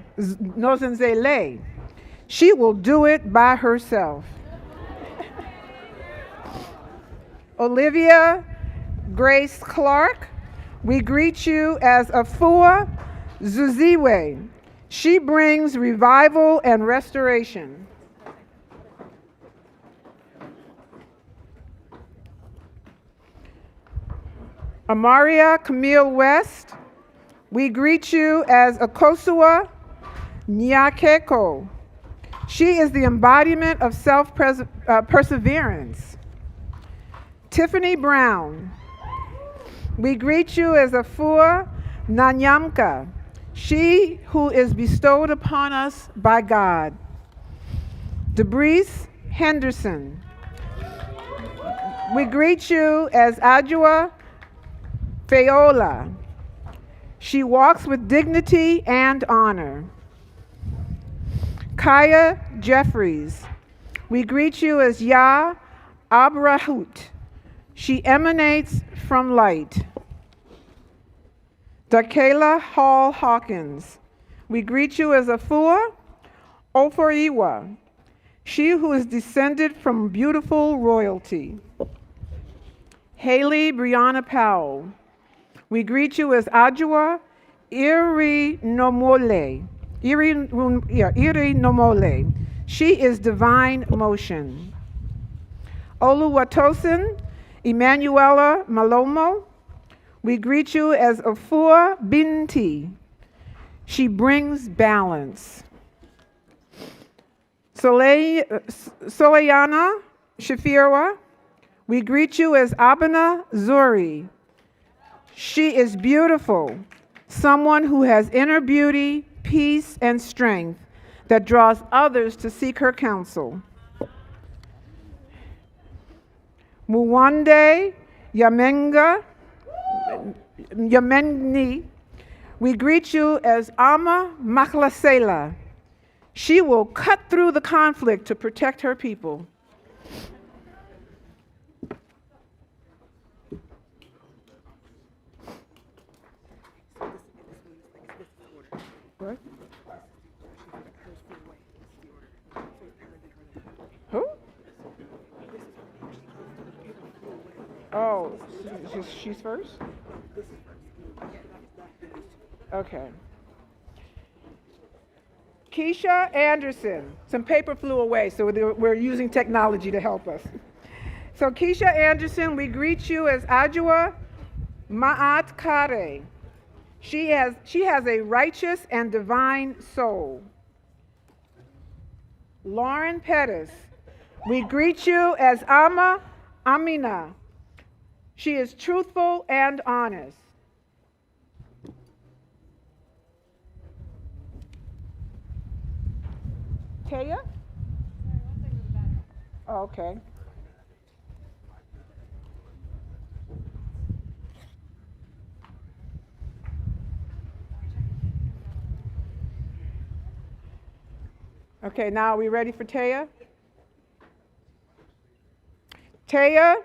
She will do it by herself. Olivia Grace Clark, we greet you as Afua Zuziwe. She brings revival and restoration. Amaria Camille West, we greet you as Akosua Nyakeko. She is the embodiment of self-perseverance. Tiffany Brown, we greet you as Afua Nanyamka, she who is bestowed upon us by God. Debreeze Henderson, we greet you as Adjua Feola. She walks with dignity and honor. Kaya Jeffries. We greet you as Yah Abrahut. She emanates from light. Dakayla Hall Hawkins. We greet you as Afua Oforiwa. She who is descended from beautiful royalty. Haley Brianna Powell. We greet you as Adjoa Irinomole. Irinomole. She is divine motion. Oluwatosin Emanuela Malomo. We greet you as Afua Binti. She brings balance. Soleana Shafirwa. We greet you as Abana Zuri. She is beautiful, someone who has inner beauty, peace, and strength that draws others to seek her counsel. Muwande Yamenni. We greet you as Ama Maklasela. She will cut through the conflict to protect her people. What? Who? Oh, she's first? Okay. Keisha Anderson. Some paper flew away, so we're using technology to help us. So Keisha Anderson, we greet you as Adjoa Ma'at Kare. She has a righteous and divine soul. Lauren Pettis, we greet you as Ama Amina. She is truthful and honest. Taya? Oh, okay. Okay, now are we ready for Taya? Taya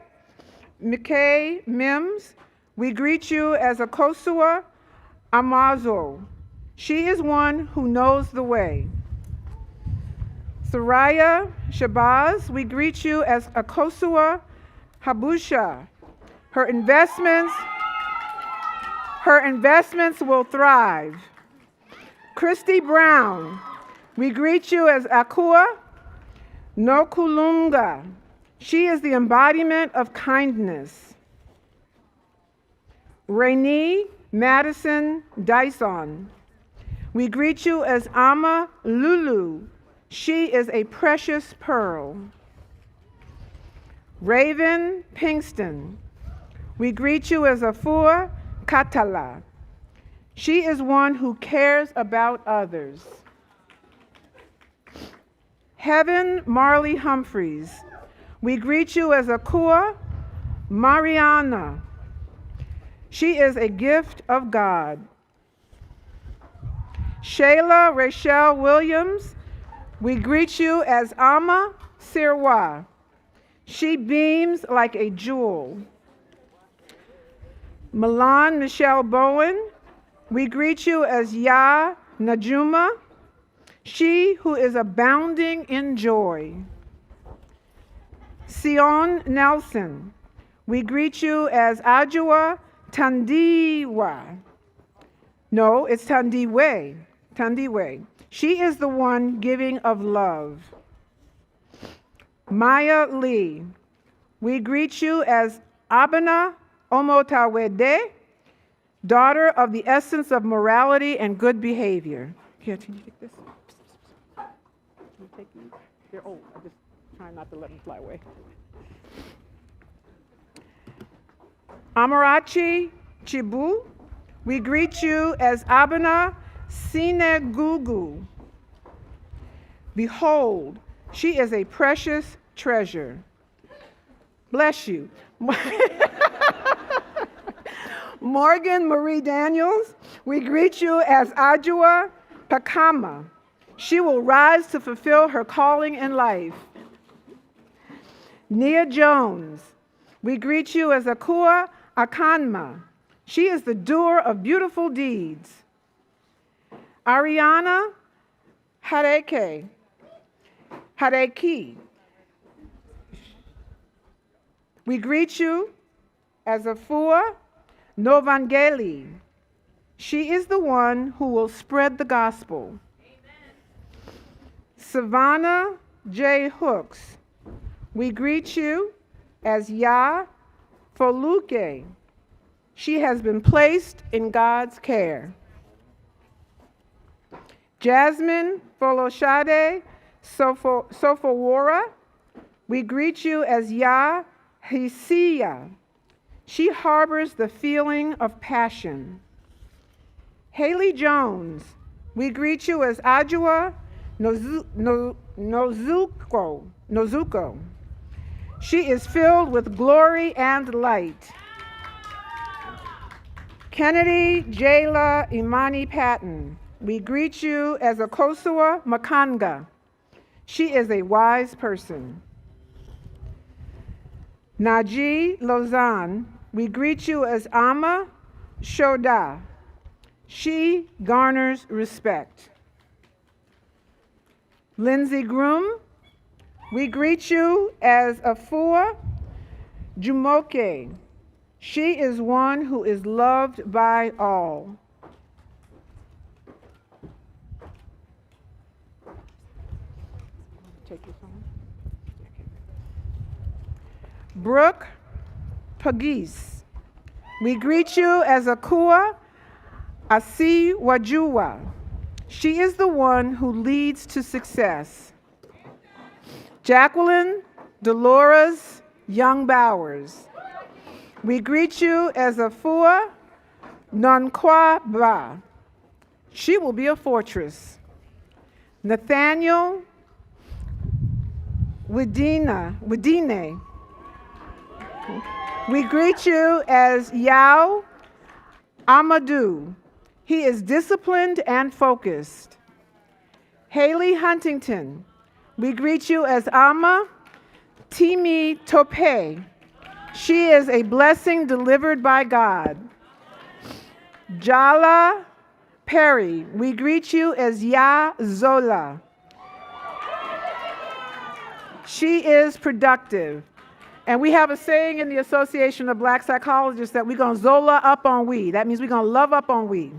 McKay Mims, we greet you as Akosua Amazo. She is one who knows the way. Soraya Shabazz, we greet you as Akosua Habusha. Her investments will thrive. Christy Brown, we greet you as Akua Nokulunga. She is the embodiment of kindness. Rainey Madison Dyson, we greet you as Ama Lulu. She is a precious pearl. Raven Pinkston, we greet you as Afua Katala. She is one who cares about others. Heaven Marley Humphreys, we greet you as Akua Mariana. She is a gift of God. Shayla Rachel Williams, we greet you as Ama Sirwa. She beams like a jewel. Milan Michelle Bowen, we greet you as Ya Najuma. She who is abounding in joy. Sion Nelson, we greet you as Adjoa Tandiwa. No, it's Tandiwe. Tandiwe. She is the one giving of love. Maya Lee, we greet you as Abana Omotawede, daughter of the essence of morality and good behavior. Here, can you take this? They're old. I'm just trying not to let them fly away. Amarachi Chibu, we greet you as Abana Sinegugu. Behold, she is a precious treasure. Bless you. Morgan Marie Daniels, we greet you as Adjoa Pakama. She will rise to fulfill her calling in life. Nia Jones, we greet you as Akua Akanma. She is the doer of beautiful deeds. Ariana Hareki. We greet you as Afua Novangeli. She is the one who will spread the gospel. Amen. Savannah J. Hooks. We greet you as Ya Foluke. She has been placed in God's care. Jasmine Foloshade Sofowora. We greet you as Ya Hisia. She harbors the feeling of passion. Haley Jones, we greet you as Ajua Nozuko. She is filled with glory and light. Kennedy Jayla Imani Patton, we greet you as Akosua Makanga. She is a wise person. Naji Lozan, we greet you as Ama Shoda. She garners respect. Lindsay Groom, we greet you as Afua Jumoke. She is one who is loved by all. Take your phone. Brooke Pagis, we greet you as Akua Asi Wajua. She is the one who leads to success. Jacqueline Dolores Young Bowers, we greet you as Afua Nonkwa Ba. She will be a fortress. Nathaniel Widine, we greet you as Yao Amadou. He is disciplined and focused. Haley Huntington, we greet you as Ama Timi Tope. She is a blessing delivered by God. Jala Perry, we greet you as Ya Zola. She is productive. And we have a saying in the Association of Black Psychologists that we're going to Zola up on we. That means we're going to love up on we.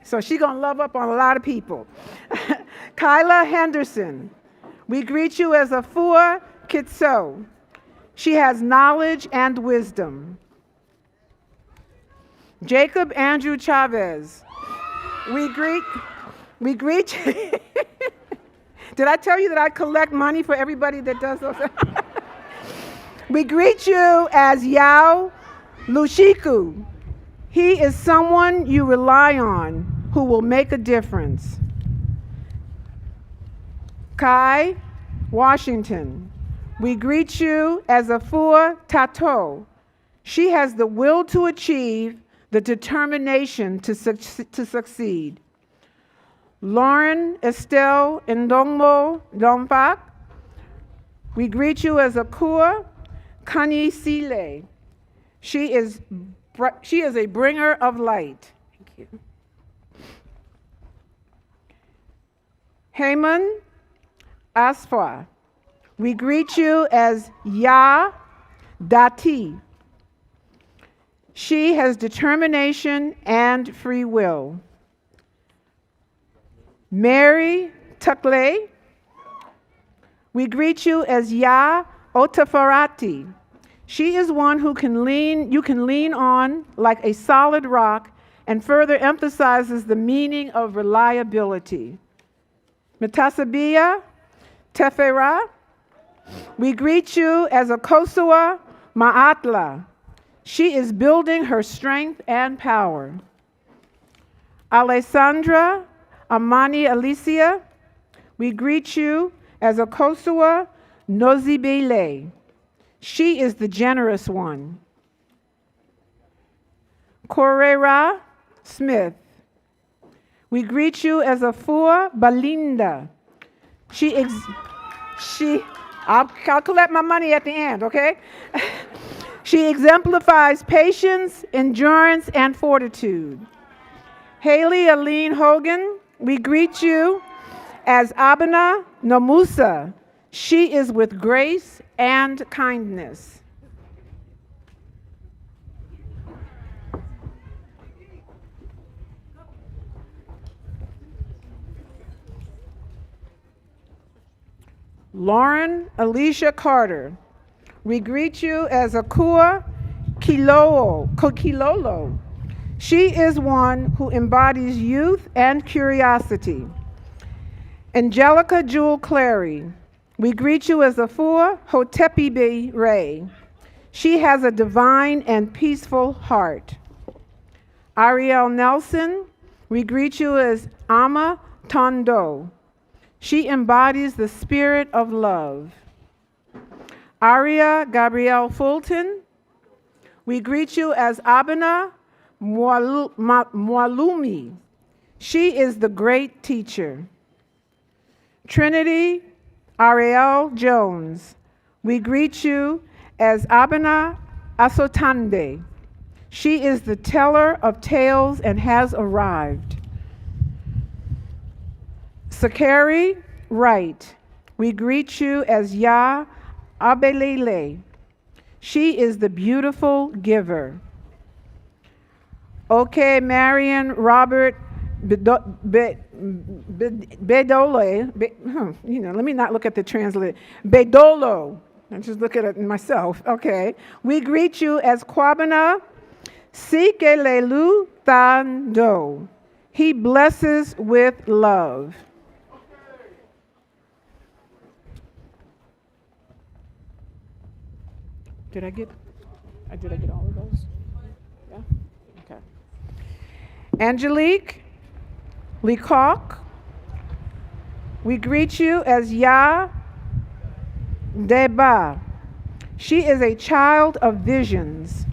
So she's going to love up on a lot of people. Kyla Henderson, we greet you as Afua Kitso. She has knowledge and wisdom. Jacob Andrew Chavez, we greet you. Did I tell you that I collect money for everybody that does those? We greet you as Yao Lushiku. He is someone you rely on who will make a difference. Kai Washington, we greet you as Afua Tato. She has the will to achieve, the determination to succeed. Lauren Estelle Ndongmo Dompak, we greet you as Akua Kani Sile. She is a bringer of light. Thank you. Heyman Asfa, we greet you as Ya Dati. She has determination and free will. Mary Tukle, we greet you as Ya Otafarati. She is one who you can lean on like a solid rock and further emphasizes the meaning of reliability. Metasabia Tefera, we greet you as Akosua Maatla. She is building her strength and power. Alessandra Amani Alicia, we greet you as Akosua Nozibele. She is the generous one. Corera Smith, we greet you as Afua Balinda. I'll collect my money at the end, okay? She exemplifies patience, endurance, and fortitude. Haley Aline Hogan, we greet you as Abena Nomusa. She is with grace and kindness. Lauren Alicia Carter, we greet you as Akua Kilolo. She is one who embodies youth and curiosity. Angelica Jewel Clary, we greet you as Afua Hotepibe Ray. She has a divine and peaceful heart. Ariel Nelson, we greet you as Ama Tondo. She embodies the spirit of love. Aria Gabrielle Fulton, we greet you as Abena Mwalumi. She is the great teacher. Trinity Ariel Jones, we greet you as Abena Asotande. She is the teller of tales and has arrived. Sakari Wright, we greet you as Ya Abelele. She is the beautiful giver. Okay, Marion Robert Bedole, let me not look at the translate. Bedolo, I just look at it myself. Okay, we greet you as Kwabena Sikelelu Thando. He blesses with love. Did I get all of those? Yeah? Okay. Angelique Lecoq, we greet you as Ya Deba. She is a child of visions.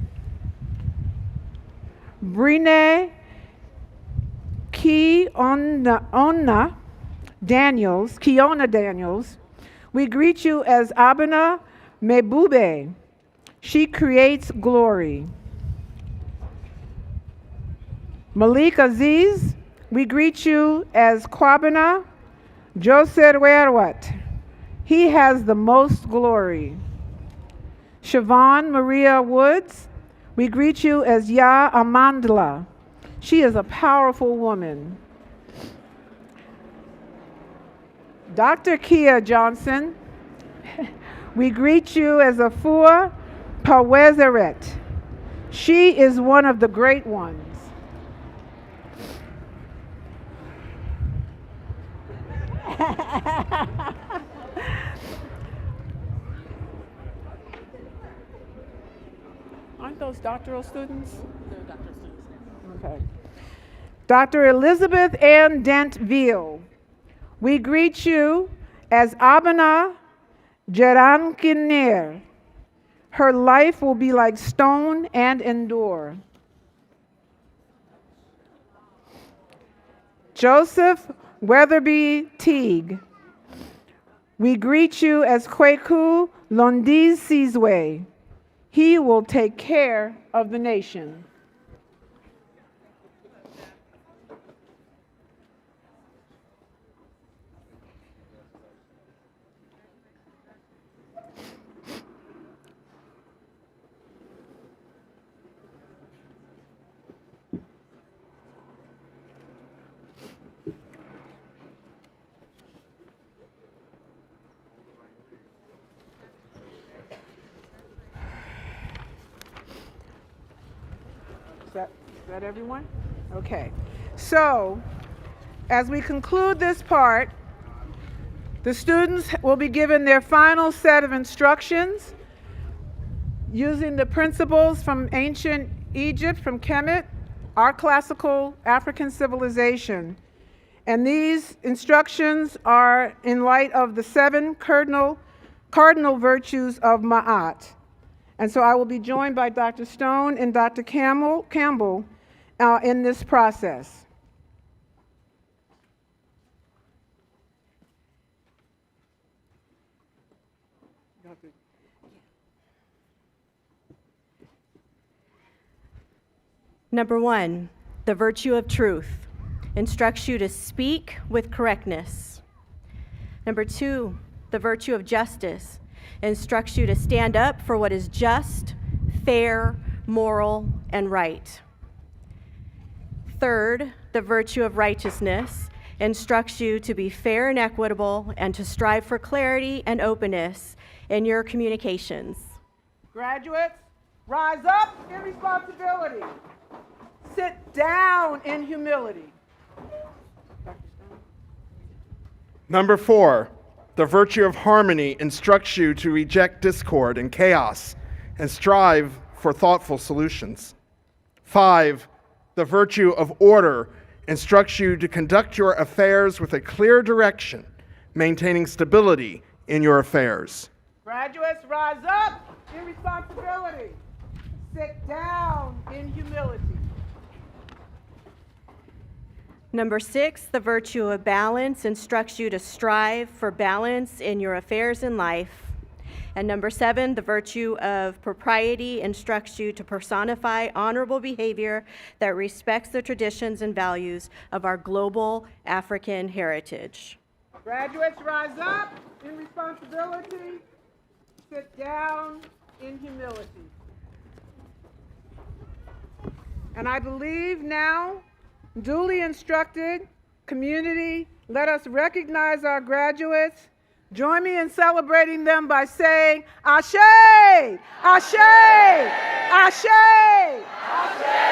Brine Kiona Daniels, we greet you as Abena Mebube. She creates glory. Malik Aziz, we greet you as Kwabena Joserwerwat. He has the most glory. Siobhan Maria Woods, we greet you as Ya Amandla. She is a powerful woman. Dr. Kia Johnson, we greet you as Afua Pawezeret. She is one of the great ones. Aren't those doctoral students? They're doctoral students now. Okay. Dr. Elizabeth Ann Dent-Veal, we greet you as Abena Jerankinir. Her life will be like stone and endure. Joseph Weatherby Teague, we greet you as Kweku Londiz Sizwe. He will take care of the nation. Is that everyone? Okay. So, as we conclude this part, the students will be given their final set of instructions using the principles from ancient Egypt, from Kemet, our classical African civilization. And these instructions are in light of the 7 cardinal virtues of Ma'at. And so I will be joined by Dr. Stone and Dr. Campbell in this process. Number 1, the virtue of truth instructs you to speak with correctness. Number 2, the virtue of justice instructs you to stand up for what is just, fair, moral, and right. Third, the virtue of righteousness instructs you to be fair and equitable and to strive for clarity and openness in your communications. Graduates, rise up in responsibility. Sit down in humility. Number 4, the virtue of harmony instructs you to reject discord and chaos and strive for thoughtful solutions. 5, the virtue of order instructs you to conduct your affairs with a clear direction, maintaining stability in your affairs. Graduates, rise up in responsibility. Sit down in humility. Number 6, the virtue of balance instructs you to strive for balance in your affairs in life. And number 7, the virtue of propriety instructs you to personify honorable behavior that respects the traditions and values of our global African heritage. Graduates, rise up in responsibility. Sit down in humility. And I believe now, duly instructed community, let us recognize our graduates. Join me in celebrating them by saying, Ashe! Ashe! Ashe! Ashe!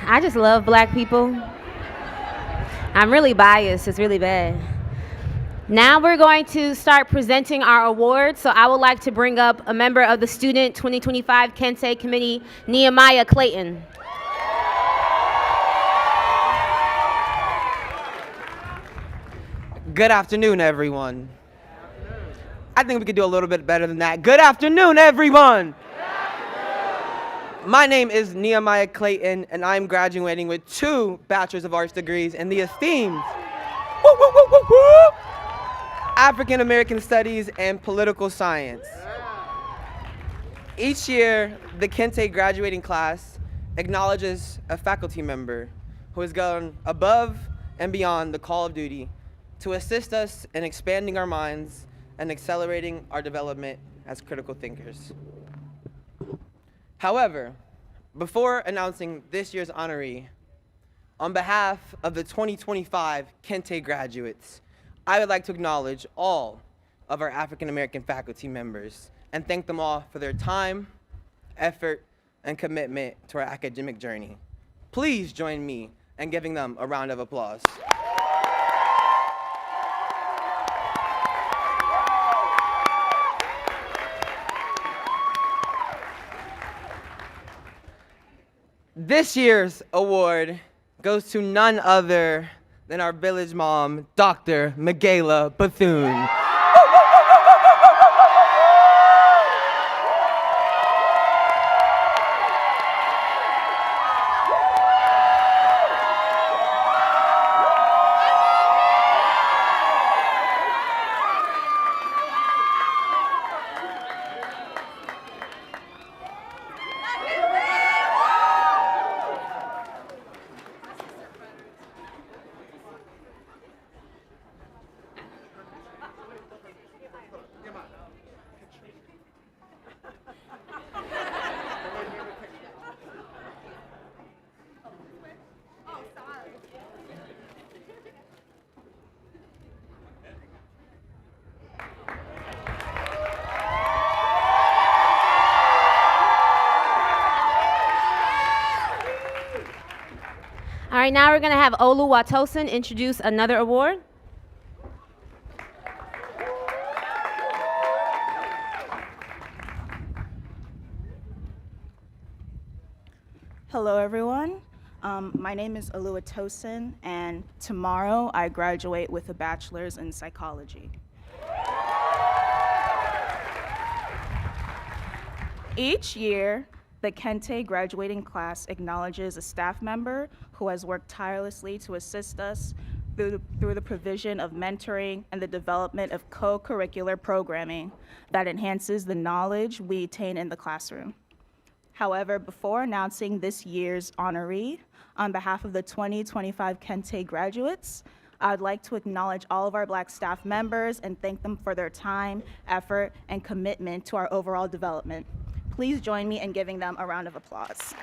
I just love black people. I'm really biased. It's really bad. Now we're going to start presenting our awards. So I would like to bring up a member of the Student 2025 Kente Committee, Nehemiah Clayton. Good afternoon, everyone. I think we could do a little bit better than that. Good afternoon, everyone. My name is Nehemiah Clayton, and I'm graduating with 2 Bachelor's of Arts degrees in the esteemed African American Studies and Political Science. Each year, the Kente graduating class acknowledges a faculty member who has gone above and beyond the call of duty to assist us in expanding our minds and accelerating our development as critical thinkers. However, before announcing this year's honoree, on behalf of the 2025 Kente graduates, I would like to acknowledge all of our African American faculty members and thank them all for their time, effort, and commitment to our academic journey. Please join me in giving them a round of applause. This year's award goes to none other than our village mom, Dr. Michaela Bethune. right, now we're going to have Olu Watosin introduce another award. Hello, everyone. My name is Olu Watosin, and tomorrow I graduate with a bachelor's in psychology. Each year, the Kente graduating class acknowledges a staff member who has worked tirelessly to assist us through the provision of mentoring and the development of co-curricular programming that enhances the knowledge we attain in the classroom. However, before announcing this year's honoree, on behalf of the 2025 Kente graduates, I would like to acknowledge all of our Black staff members and thank them for their time, effort, and commitment to our overall development. Please join me in giving them a round of applause.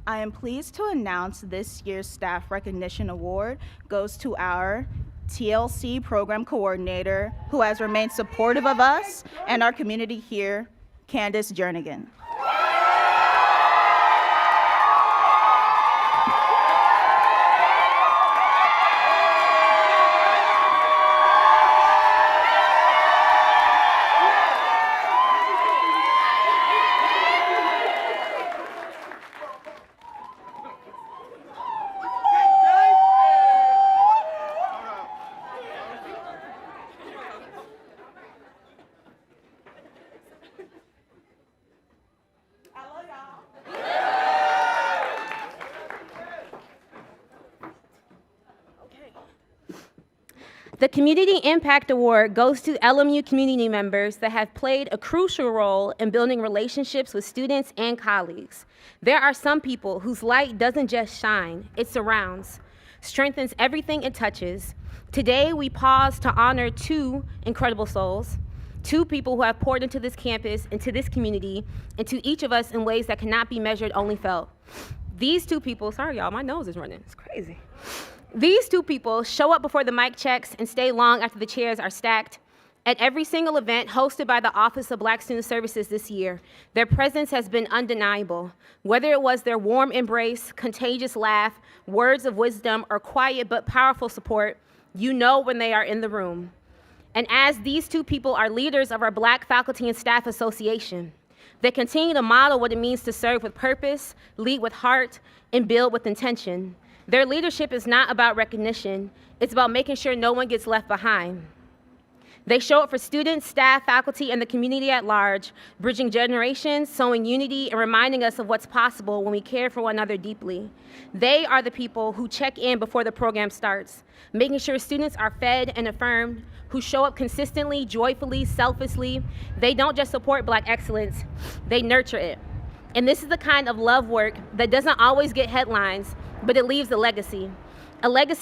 I am pleased to announce this year's Staff Recognition Award goes to our TLC Program Coordinator, who has remained supportive of us and our community here, Candace Jernigan. The Community Impact Award goes to LMU community members that have played a crucial role in building relationships with students and colleagues. There are some people whose light doesn't just shine, it surrounds, strengthens everything it touches. Today, we pause to honor two incredible souls, two people who have poured into this campus, into this community, and to each of us in ways that cannot be measured, only felt. These two people, sorry y'all, my nose is running, it's crazy. These two people show up before the mic checks and stay long after the chairs are stacked. At every single event hosted by the Office of Black Student Services this year, their presence has been undeniable. Whether it was their warm embrace, contagious laugh, words of wisdom, or quiet but powerful support, you know when they are in the room. And as these two people are leaders of our Black Faculty and Staff Association, they continue to model what it means to serve with purpose, lead with heart, and build with intention. Their leadership is not about recognition, it's about making sure no one gets left behind. They show up for students, staff, faculty, and the community at large, bridging generations, sowing unity, and reminding us of what's possible when we care for one another deeply. They are the people who check in before the program starts, making sure students are fed and affirmed, who show up consistently, joyfully, selflessly. They don't just support Black excellence, they nurture it. And this is the kind of love work that doesn't always get headlines, but it leaves a legacy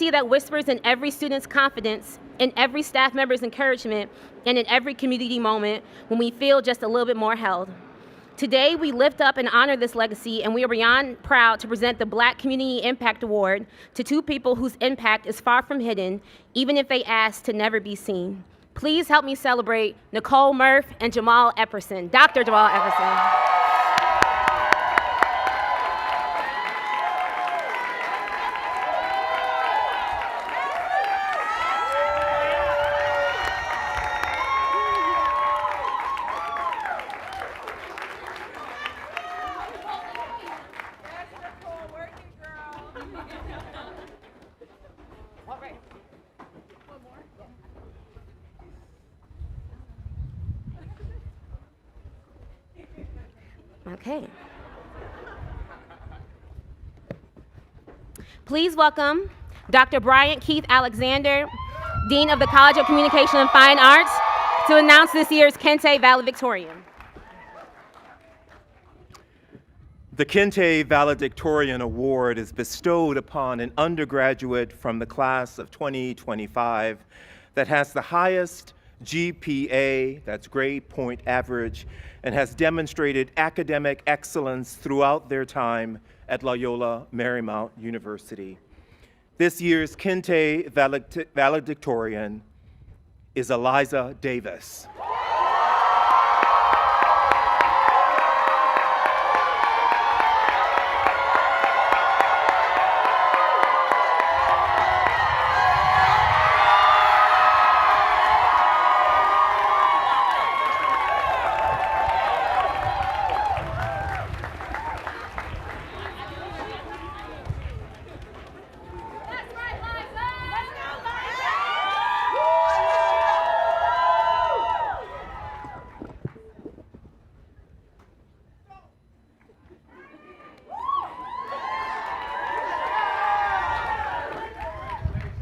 that whispers in every student's confidence, in every staff member's encouragement, and in every community moment when we feel just a little bit more held. Today, we lift up and honor this legacy, and we are beyond proud to present the Black Community Impact Award to two people whose impact is far from hidden, even if they ask to never be seen. Please help me celebrate Nicole Murph and Jamal Epperson, Dr. Jamal Epperson. Okay. Please welcome Dr. Bryant Keith Alexander, Dean of the College of Communication and Fine Arts, to announce this year's Kente Valedictorian. The Kente Valedictorian Award is bestowed upon an undergraduate from the class of 2025 that has the highest GPA, that's grade point average, and has demonstrated academic excellence throughout their time at Loyola Marymount University. This year's Kente Valedictorian is Eliza Davis.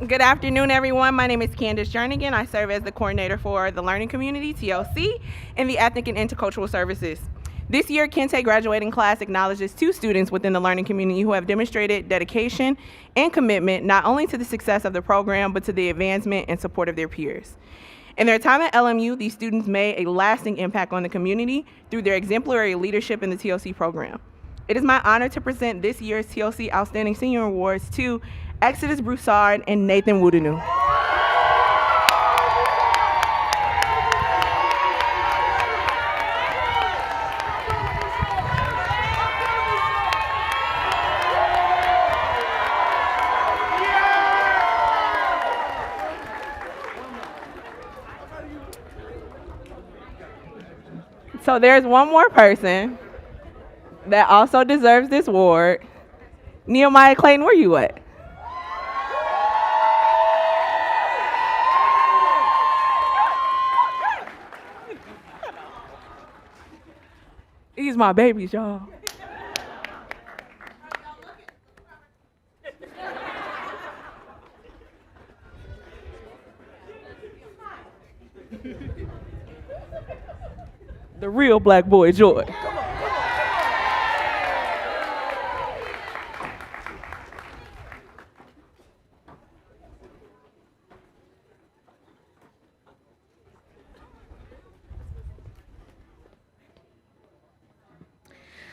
Good afternoon, everyone. My name is Candace Jernigan. I serve as the coordinator for the Learning Community, TLC, and the Ethnic and Intercultural Services. This year, Kente graduating class acknowledges 2 students within the learning community who have demonstrated dedication and commitment not only to the success of the program, but to the advancement and support of their peers. In their time at LMU, these students made a lasting impact on the community through their exemplary leadership in the TLC program. It is my honor to present this year's TLC Outstanding Senior Awards to Exodus Broussard and Nathan Woodenu. So there's one more person that also deserves this award. Nehemiah Clayton, where you at? These my babies, y'all. The real Black boy joy.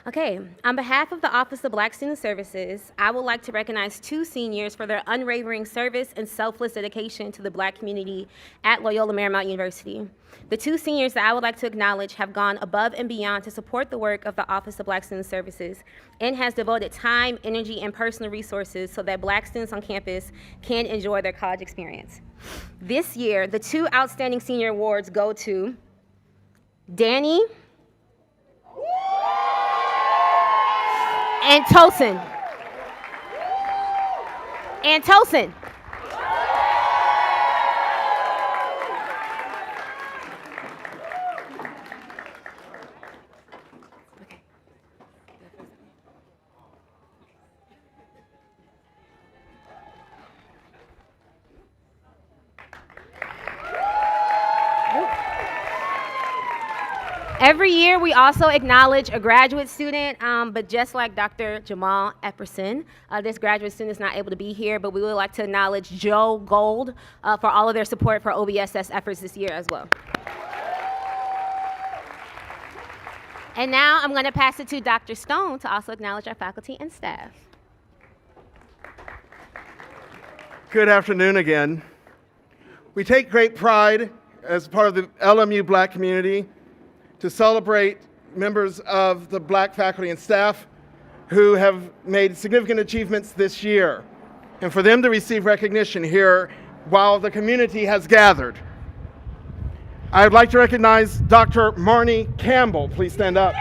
Okay, on behalf of the Office of Black Student Services, I would like to recognize 2 seniors for their unwavering service and selfless dedication to the Black community at Loyola Marymount University. The 2 seniors that I would like to acknowledge have gone above and beyond to support the work of the Office of Black Student Services and has devoted time, energy, and personal resources so that Black students on campus can enjoy their college experience. This year, the 2 outstanding senior awards go to Danny and Tosin. And Tosin. Every year, we also acknowledge a graduate student, but just like Dr. Jamal Epperson, this graduate student is not able to be here, but we would like to acknowledge Joe Gold for all of their support for OBSS efforts this year as well. And now I'm going to pass it to Dr. Stone to also acknowledge our faculty and staff. Good afternoon again. We take great pride as part of the LMU Black community to celebrate members of the Black faculty and staff who have made significant achievements this year, and for them to receive recognition here while the community has gathered. I would like to recognize Dr. Marnie Campbell. Please stand up.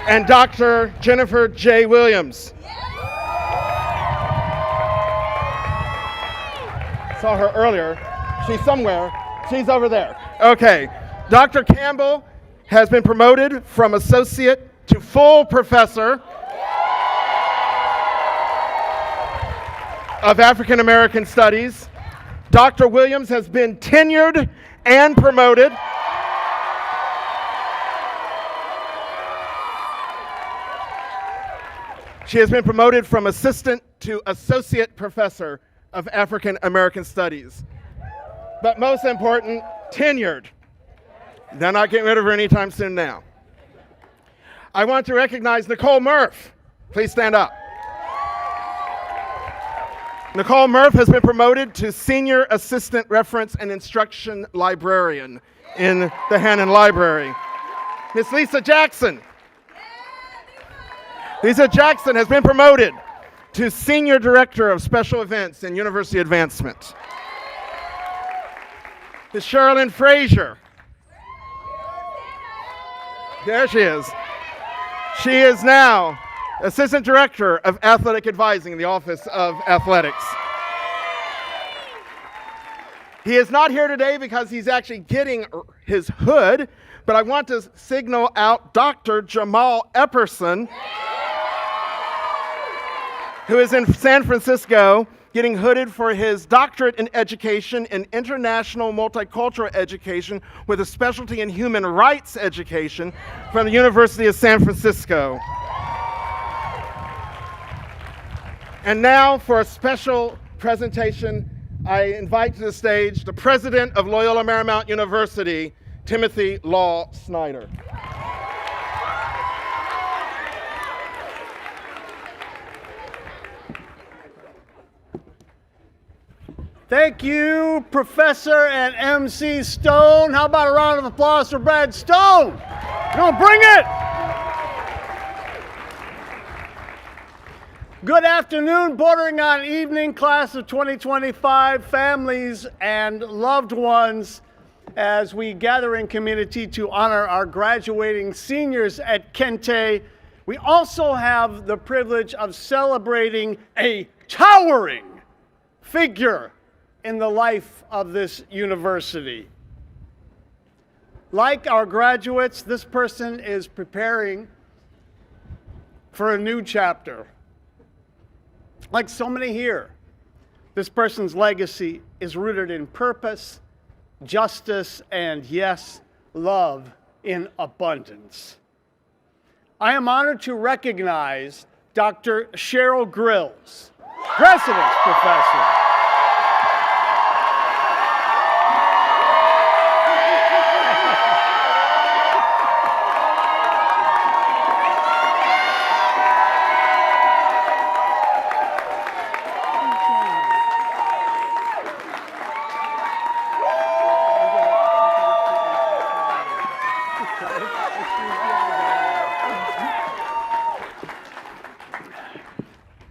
And Dr. Jennifer J. Williams. Saw her earlier. She's somewhere. She's over there. Okay. Dr. Campbell has been promoted from associate to full professor of African American Studies. Dr. Williams has been tenured and promoted. She has been promoted from assistant to associate professor of African American Studies. But most important, tenured. They're not getting rid of her anytime soon now. I want to recognize Nicole Murph. Please stand up. Nicole Murph has been promoted to Senior Assistant Reference and Instruction Librarian in the Hannon Library. Miss Lisa Jackson. Lisa Jackson has been promoted to Senior Director of Special Events and University Advancement. Miss Sherilyn Frazier. There she is. She is now Assistant Director of Athletic Advising in the Office of Athletics. He is not here today because he's actually getting his hood, but I want to signal out Dr. Jamal Epperson. who is in San Francisco getting hooded for his doctorate in education in international multicultural education with a specialty in human rights education from the University of San Francisco. And now for a special presentation, I invite to the stage the president of Loyola Marymount University, Timothy Law Snyder. Thank you, Professor and MC Stone. How about a round of applause for Brad Stone? Come on, bring it! Good afternoon, bordering on evening, class of 2025, families and loved ones, as we gather in community to honor our graduating seniors at Kente. We also have the privilege of celebrating a towering figure in the life of this university. Like our graduates, this person is preparing for a new chapter. Like so many here, this person's legacy is rooted in purpose, justice, and yes, love in abundance. I am honored to recognize Dr. Cheryl Grills, President's Professor.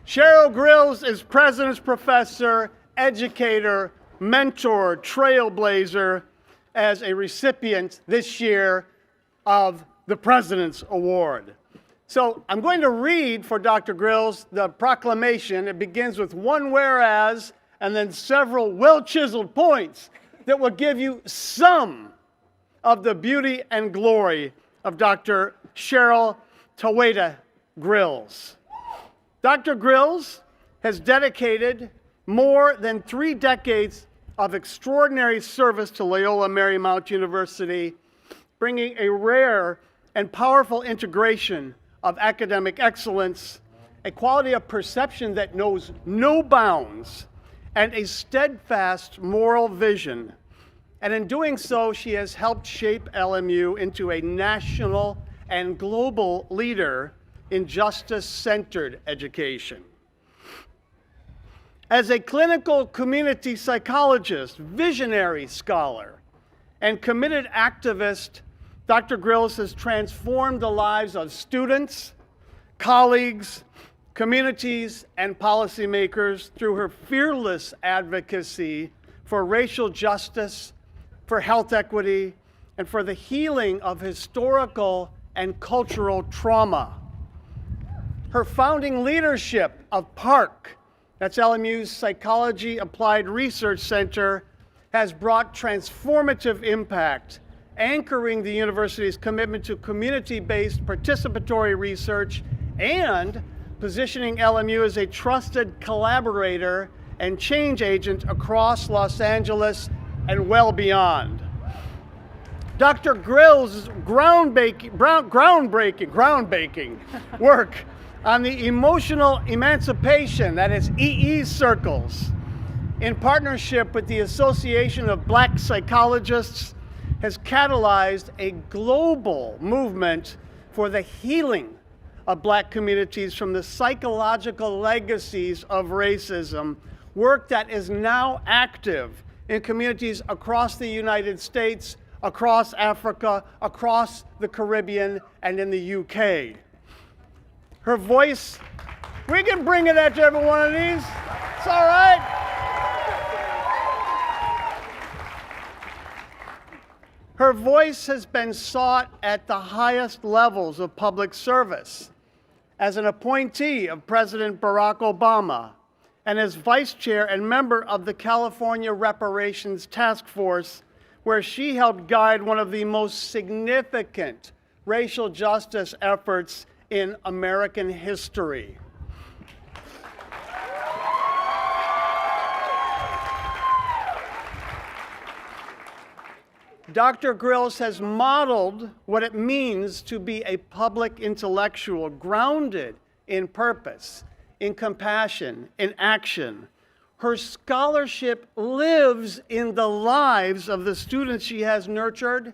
Cheryl Grills is President's Professor, educator, mentor, trailblazer, as a recipient this year of the President's Award. So I'm going to read for Dr. Grills the proclamation. It begins with one whereas and then several well-chiseled points that will give you some of the beauty and glory of Dr. Cheryl Taweda Grills. Dr. Grills has dedicated more than 3 decades of extraordinary service to Loyola Marymount University, bringing a rare and powerful integration of academic excellence, a quality of perception that knows no bounds, and a steadfast moral vision. And in doing so, she has helped shape LMU into a national and global leader in justice-centered education. As a clinical community psychologist, visionary scholar, and committed activist, Dr. Grills has transformed the lives of students, colleagues, communities, and policymakers through her fearless advocacy for racial justice, for health equity, and for the healing of historical and cultural trauma. Her founding leadership of PARC, that's LMU's Psychology Applied Research Center, has brought transformative impact, anchoring the university's commitment to community-based participatory research and positioning LMU as a trusted collaborator and change agent across Los Angeles and well beyond. Dr. Grills' groundbreaking work on the emotional emancipation, that is EE circles, in partnership with the Association of Black Psychologists, has catalyzed a global movement for the healing of Black communities from the psychological legacies of racism, work that is now active in communities across the United States, across Africa, across the Caribbean, and in the UK. Her voice, we can bring it at every one of these. It's all right. Her voice has been sought at the highest levels of public service, as an appointee of President Barack Obama, and as vice chair and member of the California Reparations Task Force, where she helped guide one of the most significant racial justice efforts in American history. Dr. Grills has modeled what it means to be a public intellectual grounded in purpose, in compassion, in action. Her scholarship lives in the lives of the students she has nurtured.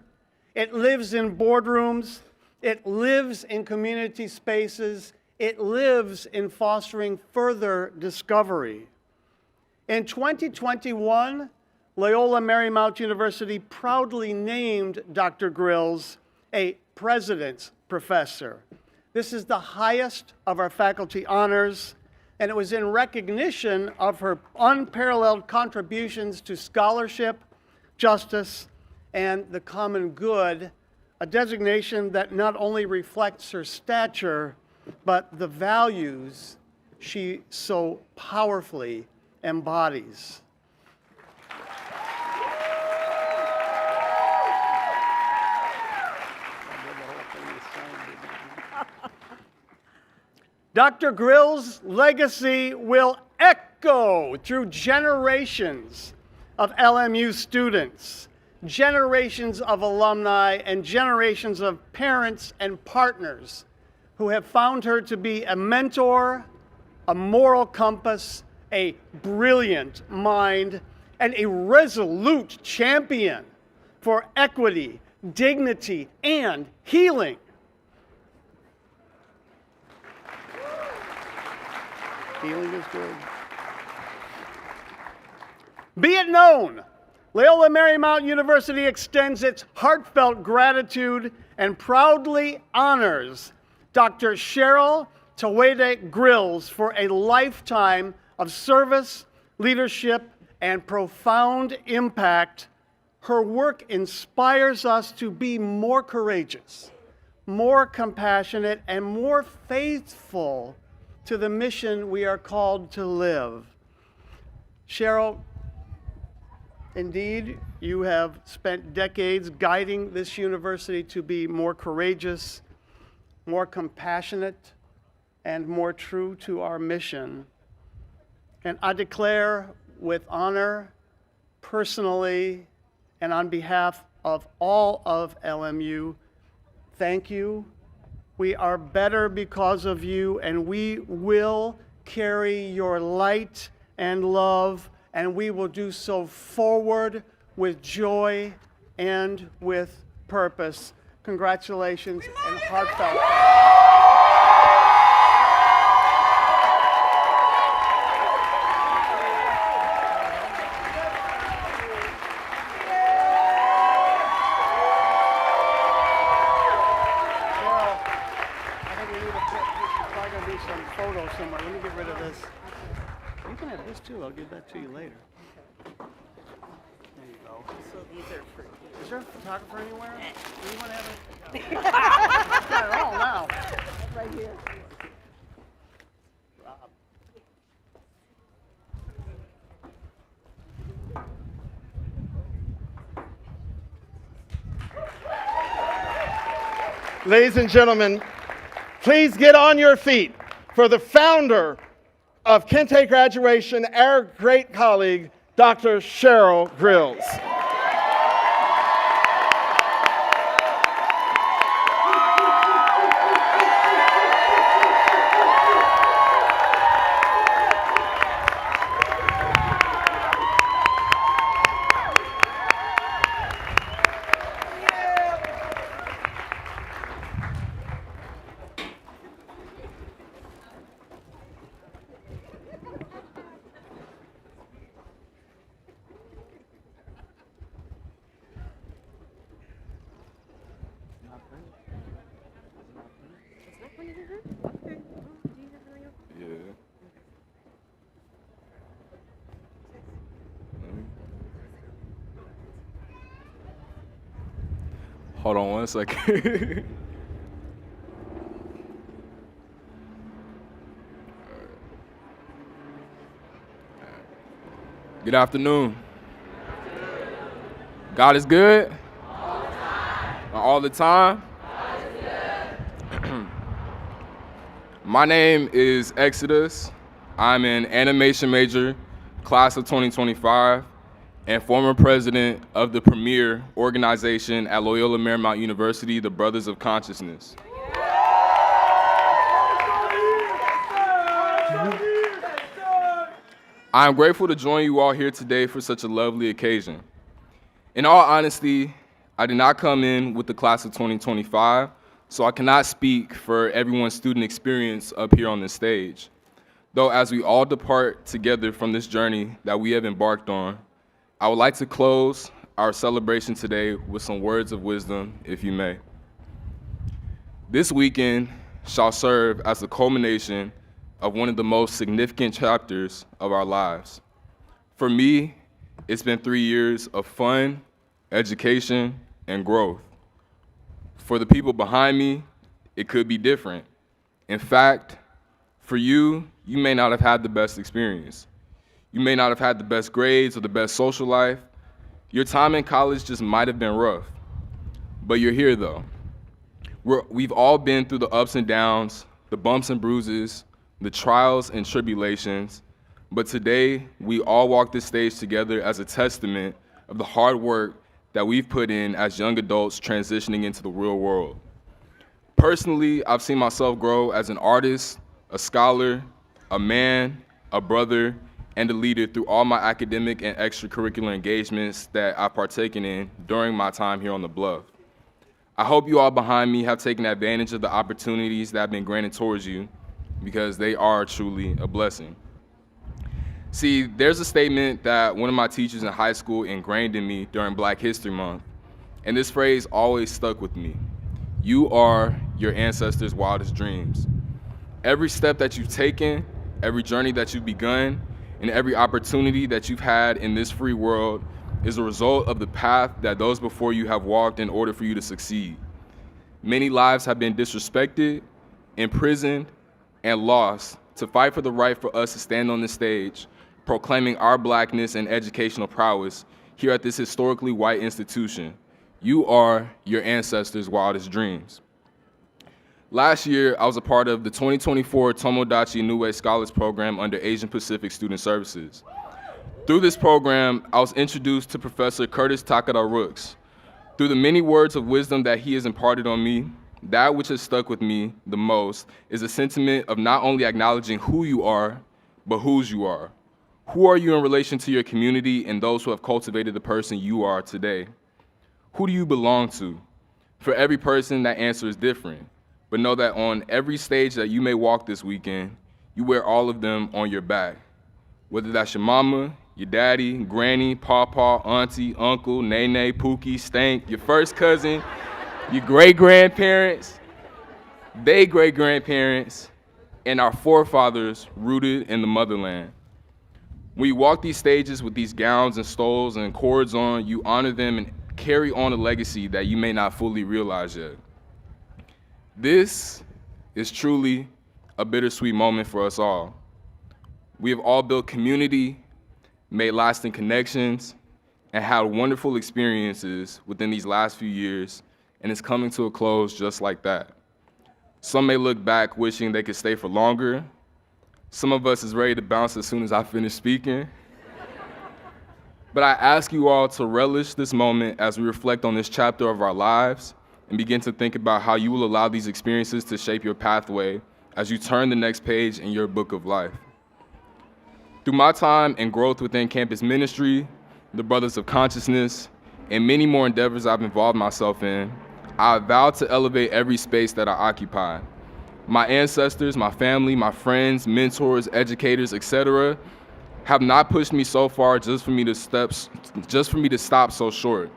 It lives in boardrooms. It lives in community spaces. It lives in fostering further discovery. In 2021, Loyola Marymount University proudly named Dr. Grills a President's Professor. This is the highest of our faculty honors, and it was in recognition of her unparalleled contributions to scholarship, justice, and the common good, a designation that not only reflects her stature, but the values she so powerfully embodies. Dr. Grills' legacy will echo through generations of LMU students, generations of alumni, and generations of parents and partners who have found her to be a mentor, a moral compass, a brilliant mind, and a resolute champion for equity, dignity, and healing. Healing is good. Be it known, Loyola Marymount University extends its heartfelt gratitude and proudly honors Dr. Cheryl Tawede Grills for a lifetime of service, leadership, and profound impact. Her work inspires us to be more courageous, more compassionate, and more faithful to the mission we are called to live. Cheryl, indeed, you have spent decades guiding this university to be more courageous, more compassionate, and more true to our mission. And I declare with honor, personally, and on behalf of all of LMU, thank you. We are better because of you, and we will carry your light and love, and we will do so forward with joy and with purpose. Congratulations and heartfelt thanks. Somewhere. Let me get rid of this. You can have this too. I'll give that to you later. There you go. So these are for you. Is there a photographer anywhere? Anyone have it? Got it all now. Right here. Rob. Ladies and gentlemen, please get on your feet for the founder of Kente Graduation, our great colleague, Dr. Cheryl Grills. Hold on one second. Good afternoon. God is good. All the time. My name is Exodus. I'm an animation major, class of 2025, and former president of the premier organization at Loyola Marymount University, the Brothers of Consciousness. I am grateful to join you all here today for such a lovely occasion. In all honesty, I did not come in with the class of 2025, so I cannot speak for everyone's student experience up here on this stage. Though as we all depart together from this journey that we have embarked on, I would like to close our celebration today with some words of wisdom, if you may. This weekend shall serve as the culmination of one of the most significant chapters of our lives. For me, it's been 3 years of fun, education, and growth. For the people behind me, it could be different. In fact, for you, you may not have had the best experience. You may not have had the best grades or the best social life. Your time in college just might have been rough. But you're here though. We've all been through the ups and downs, the bumps and bruises, the trials and tribulations, but today we all walk this stage together as a testament of the hard work that we've put in as young adults transitioning into the real world. Personally, I've seen myself grow as an artist, a scholar, a man, a brother, and a leader through all my academic and extracurricular engagements that I've partaken in during my time here on the Bluff. I hope you all behind me have taken advantage of the opportunities that have been granted towards you, because they are truly a blessing. See, there's a statement that one of my teachers in high school ingrained in me during Black History Month, and this phrase always stuck with me. You are your ancestors' wildest dreams. Every step that you've taken, every journey that you've begun, and every opportunity that you've had in this free world is a result of the path that those before you have walked in order for you to succeed. Many lives have been disrespected, imprisoned, and lost to fight for the right for us to stand on this stage, proclaiming our Blackness and educational prowess here at this historically white institution. You are your ancestors' wildest dreams. Last year, I was a part of the 2024 Tomodachi Niue Scholars Program under Asian Pacific Student Services. Through this program, I was introduced to Professor Curtis Takada Rooks. Through the many words of wisdom that he has imparted on me, that which has stuck with me the most is a sentiment of not only acknowledging who you are, but whose you are. Who are you in relation to your community and those who have cultivated the person you are today? Who do you belong to? For every person, that answer is different. But know that on every stage that you may walk this weekend, you wear all of them on your back. Whether that's your mama, your daddy, granny, pawpaw, auntie, uncle, nene, pookie, stank, your first cousin, your great-grandparents, they great-grandparents, and our forefathers rooted in the motherland. When you walk these stages with these gowns and stoles and cords on, you honor them and carry on a legacy that you may not fully realize yet. This is truly a bittersweet moment for us all. We have all built community, made lasting connections, and had wonderful experiences within these last few years, and it's coming to a close just like that. Some may look back wishing they could stay for longer. Some of us is ready to bounce as soon as I finish speaking. But I ask you all to relish this moment as we reflect on this chapter of our lives and begin to think about how you will allow these experiences to shape your pathway as you turn the next page in your book of life. Through my time and growth within campus ministry, the Brothers of Consciousness, and many more endeavors I've involved myself in, I vow to elevate every space that I occupy. My ancestors, my family, my friends, mentors, educators, etc., have not pushed me so far just for me to stop so short.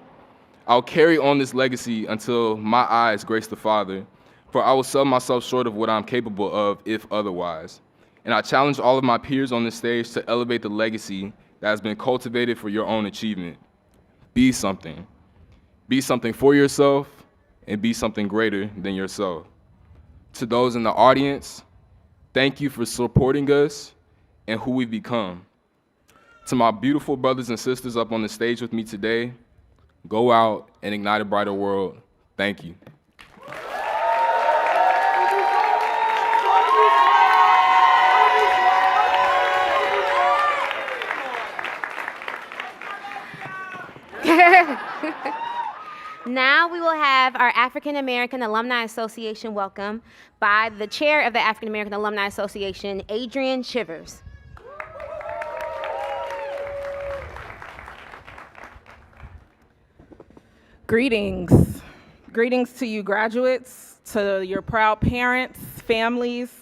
I'll carry on this legacy until my eyes grace the Father, for I will sell myself short of what I'm capable of, if otherwise. And I challenge all of my peers on this stage to elevate the legacy that has been cultivated for your own achievement. Be something. Be something for yourself, and be something greater than yourself. To those in the audience, thank you for supporting us and who we've become. To my beautiful brothers and sisters up on the stage with me today, go out and ignite a brighter world. Thank you. we will have our African American Alumni Association welcome by the chair of the African American Alumni Association, Adrian Chivers. Greetings. Greetings to you graduates, to your proud parents, families,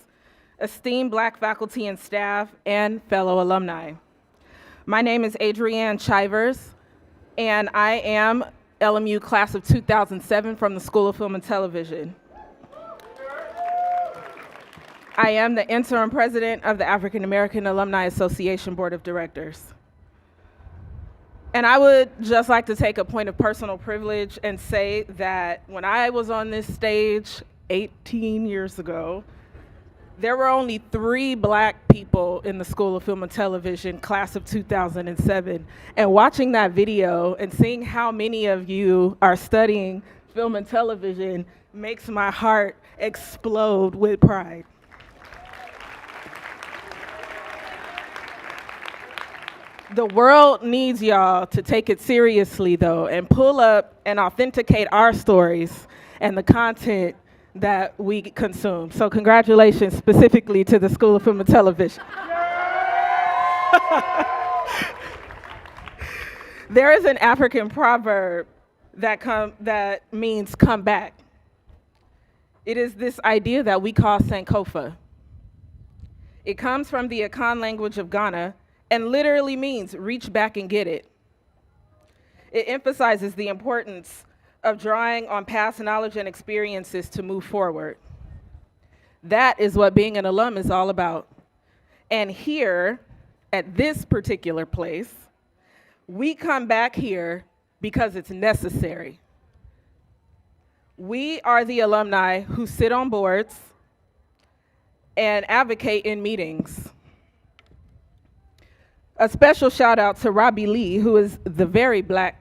esteemed Black faculty and staff, and fellow alumni. My name is Adrienne Chivers, and I am LMU class of 2007 from the School of Film and Television. I am the interim president of the African American Alumni Association Board of Directors. And I would just like to take a point of personal privilege and say that when I was on this stage 18 years ago, there were only 3 Black people in the School of Film and Television, class of 2007. And watching that video and seeing how many of you are studying film and television makes my heart explode with pride. The world needs y'all to take it seriously, though, and pull up and authenticate our stories and the content that we consume. So congratulations specifically to the School of Film and Television. There is an African proverb that means come back. It is this idea that we call Sankofa. It comes from the Akan language of Ghana and literally means reach back and get it. It emphasizes the importance of drawing on past knowledge and experiences to move forward. That is what being an alum is all about. And here, at this particular place, we come back here because it's necessary. We are the alumni who sit on boards and advocate in meetings. A special shout out to Robbie Lee, who is the very Black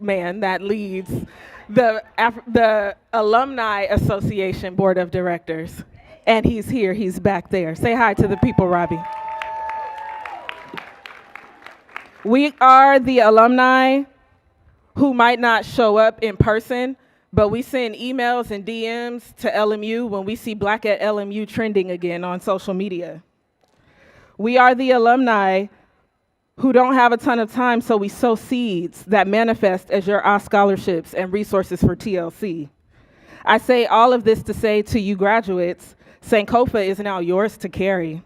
man that leads the Alumni Association Board of Directors. And he's here, he's back there. Say hi to the people, Robbie. We are the alumni who might not show up in person, but we send emails and DMs to LMU when we see Black at LMU trending again on social media. We are the alumni who don't have a ton of time, so we sow seeds that manifest as your scholarships and resources for TLC. I say all of this to say to you graduates, Sankofa is now yours to carry.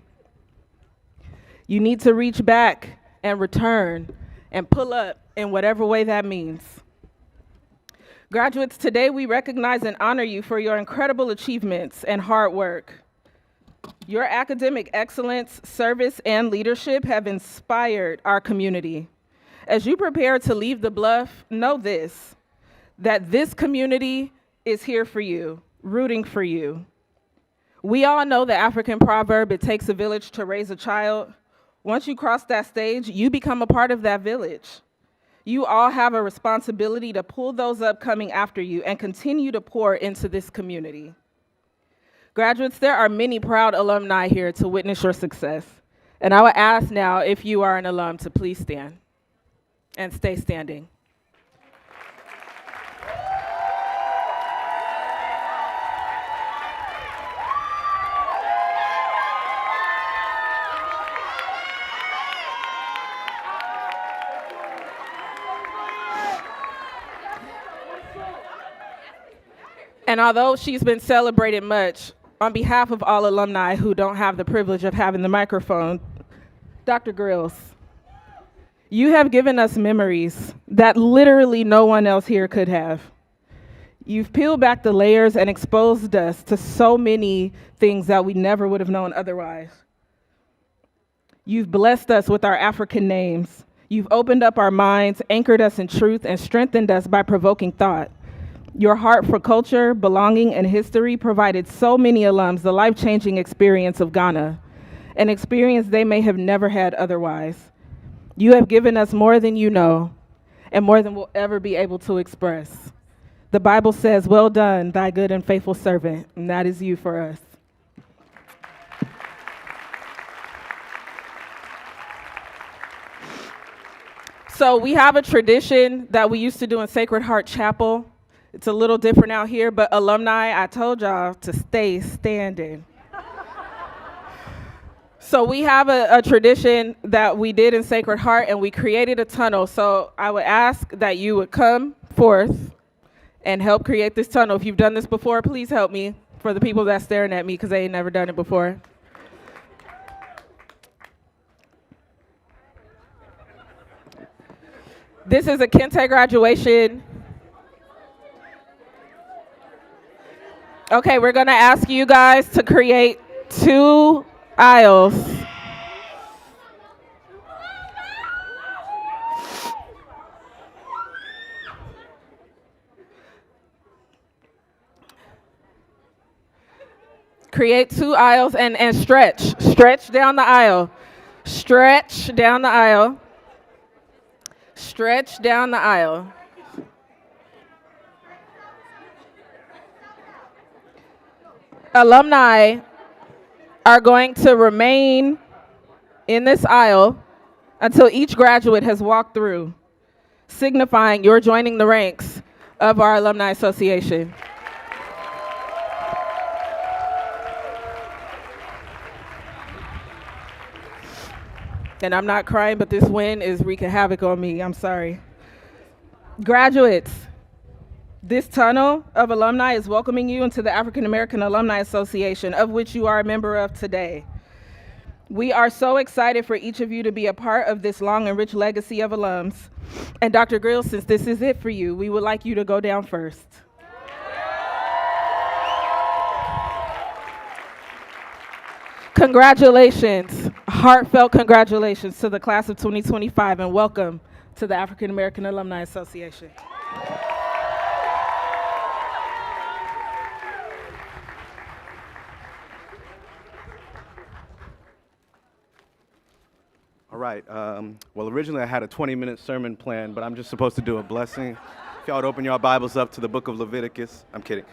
You need to reach back and return and pull up in whatever way that means. Graduates, today we recognize and honor you for your incredible achievements and hard work. Your academic excellence, service, and leadership have inspired our community. As you prepare to leave the Bluff, know this, that this community is here for you, rooting for you. We all know the African proverb, it takes a village to raise a child. Once you cross that stage, you become a part of that village. You all have a responsibility to pull those up coming after you and continue to pour into this community. Graduates, there are many proud alumni here to witness your success. And I would ask now if you are an alum to please stand and stay standing. And although she's been celebrated much, on behalf of all alumni who don't have the privilege of having the microphone, Dr. Grills, you have given us memories that literally no one else here could have. You've peeled back the layers and exposed us to so many things that we never would have known otherwise. You've blessed us with our African names. You've opened up our minds, anchored us in truth, and strengthened us by provoking thought. Your heart for culture, belonging, and history provided so many alums the life-changing experience of Ghana, an experience they may have never had otherwise. You have given us more than you know, and more than we'll ever be able to express. The Bible says, "Well done, thy good and faithful servant," and that is you for us. So we have a tradition that we used to do in Sacred Heart Chapel It's a little different out here, but alumni, I told y'all to stay standing. So we have a tradition that we did in Sacred Heart, and we created a tunnel. So I would ask that you would come forth and help create this tunnel. If you've done this before, please help me, for the people that's staring at me because they ain't never done it before. This is a Kente graduation. Okay, we're gonna ask you guys to create 2 aisles. Create 2 aisles and stretch. Stretch down the aisle. Stretch down the aisle. Stretch down the aisle. Alumni are going to remain in this aisle until each graduate has walked through, signifying you're joining the ranks of our Alumni Association. And I'm not crying, but this wind is wreaking havoc on me. I'm sorry. Graduates, this tunnel of alumni is welcoming you into the African American Alumni Association, of which you are a member of today. We are so excited for each of you to be a part of this long and rich legacy of alums. And Dr. Grills, since this is it for you, we would like you to go down first. Congratulations, heartfelt congratulations to the class of 2025, and welcome to the African American Alumni Association. All right. Well, originally I had a 20-minute sermon plan, but I'm just supposed to do a blessing. If y'all would open your Bibles up to the book of Leviticus. I'm kidding.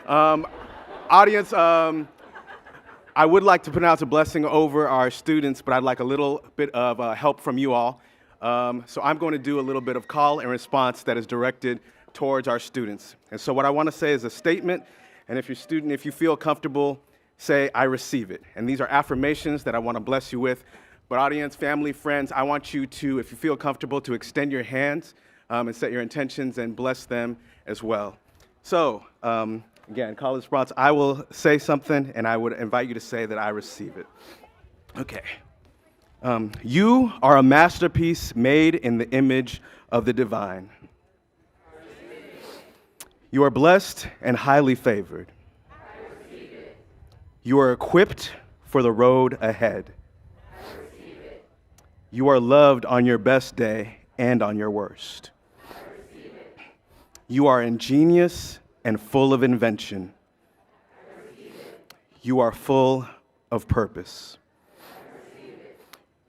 Audience, I would like to pronounce a blessing over our students, but I'd like a little bit of help from you all. So I'm going to do a little bit of call and response that is directed towards our students. And so what I want to say is a statement, and if you feel comfortable, say, I receive it. And these are affirmations that I want to bless you with. But audience, family, friends, I want you to, if you feel comfortable, to extend your hands and set your intentions and bless them as well. So, again, call and response. I will say something, and I would invite you to say that I receive it. Okay. You are a masterpiece made in the image of the divine. You are blessed and highly favored. You are equipped for the road ahead. You are loved on your best day and on your worst. You are ingenious and full of invention. You are full of purpose.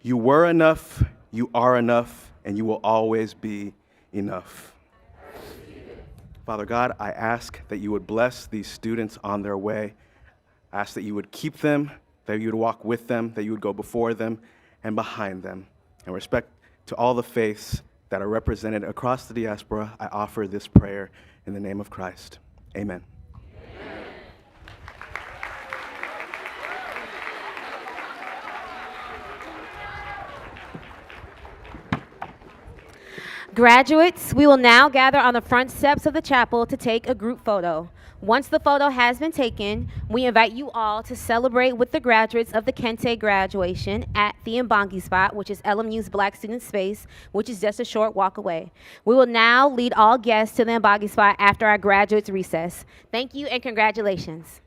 You were enough, you are enough, and you will always be enough. Father God, I ask that you would bless these students on their way. I ask that you would keep them, that you would walk with them, that you would go before them and behind them. In respect to all the faiths that are represented across the diaspora, I offer this prayer in the name of Christ. Amen. Graduates, we will now gather on the front steps of the chapel to take a group photo. Once the photo has been taken, we invite you all to celebrate with the graduates of the Kente graduation at the Mbangi spot, which is LMU's Black Student Space, which is just a short walk away. We will now lead all guests to the Mbangi spot after our graduates recess. Thank you and congratulations.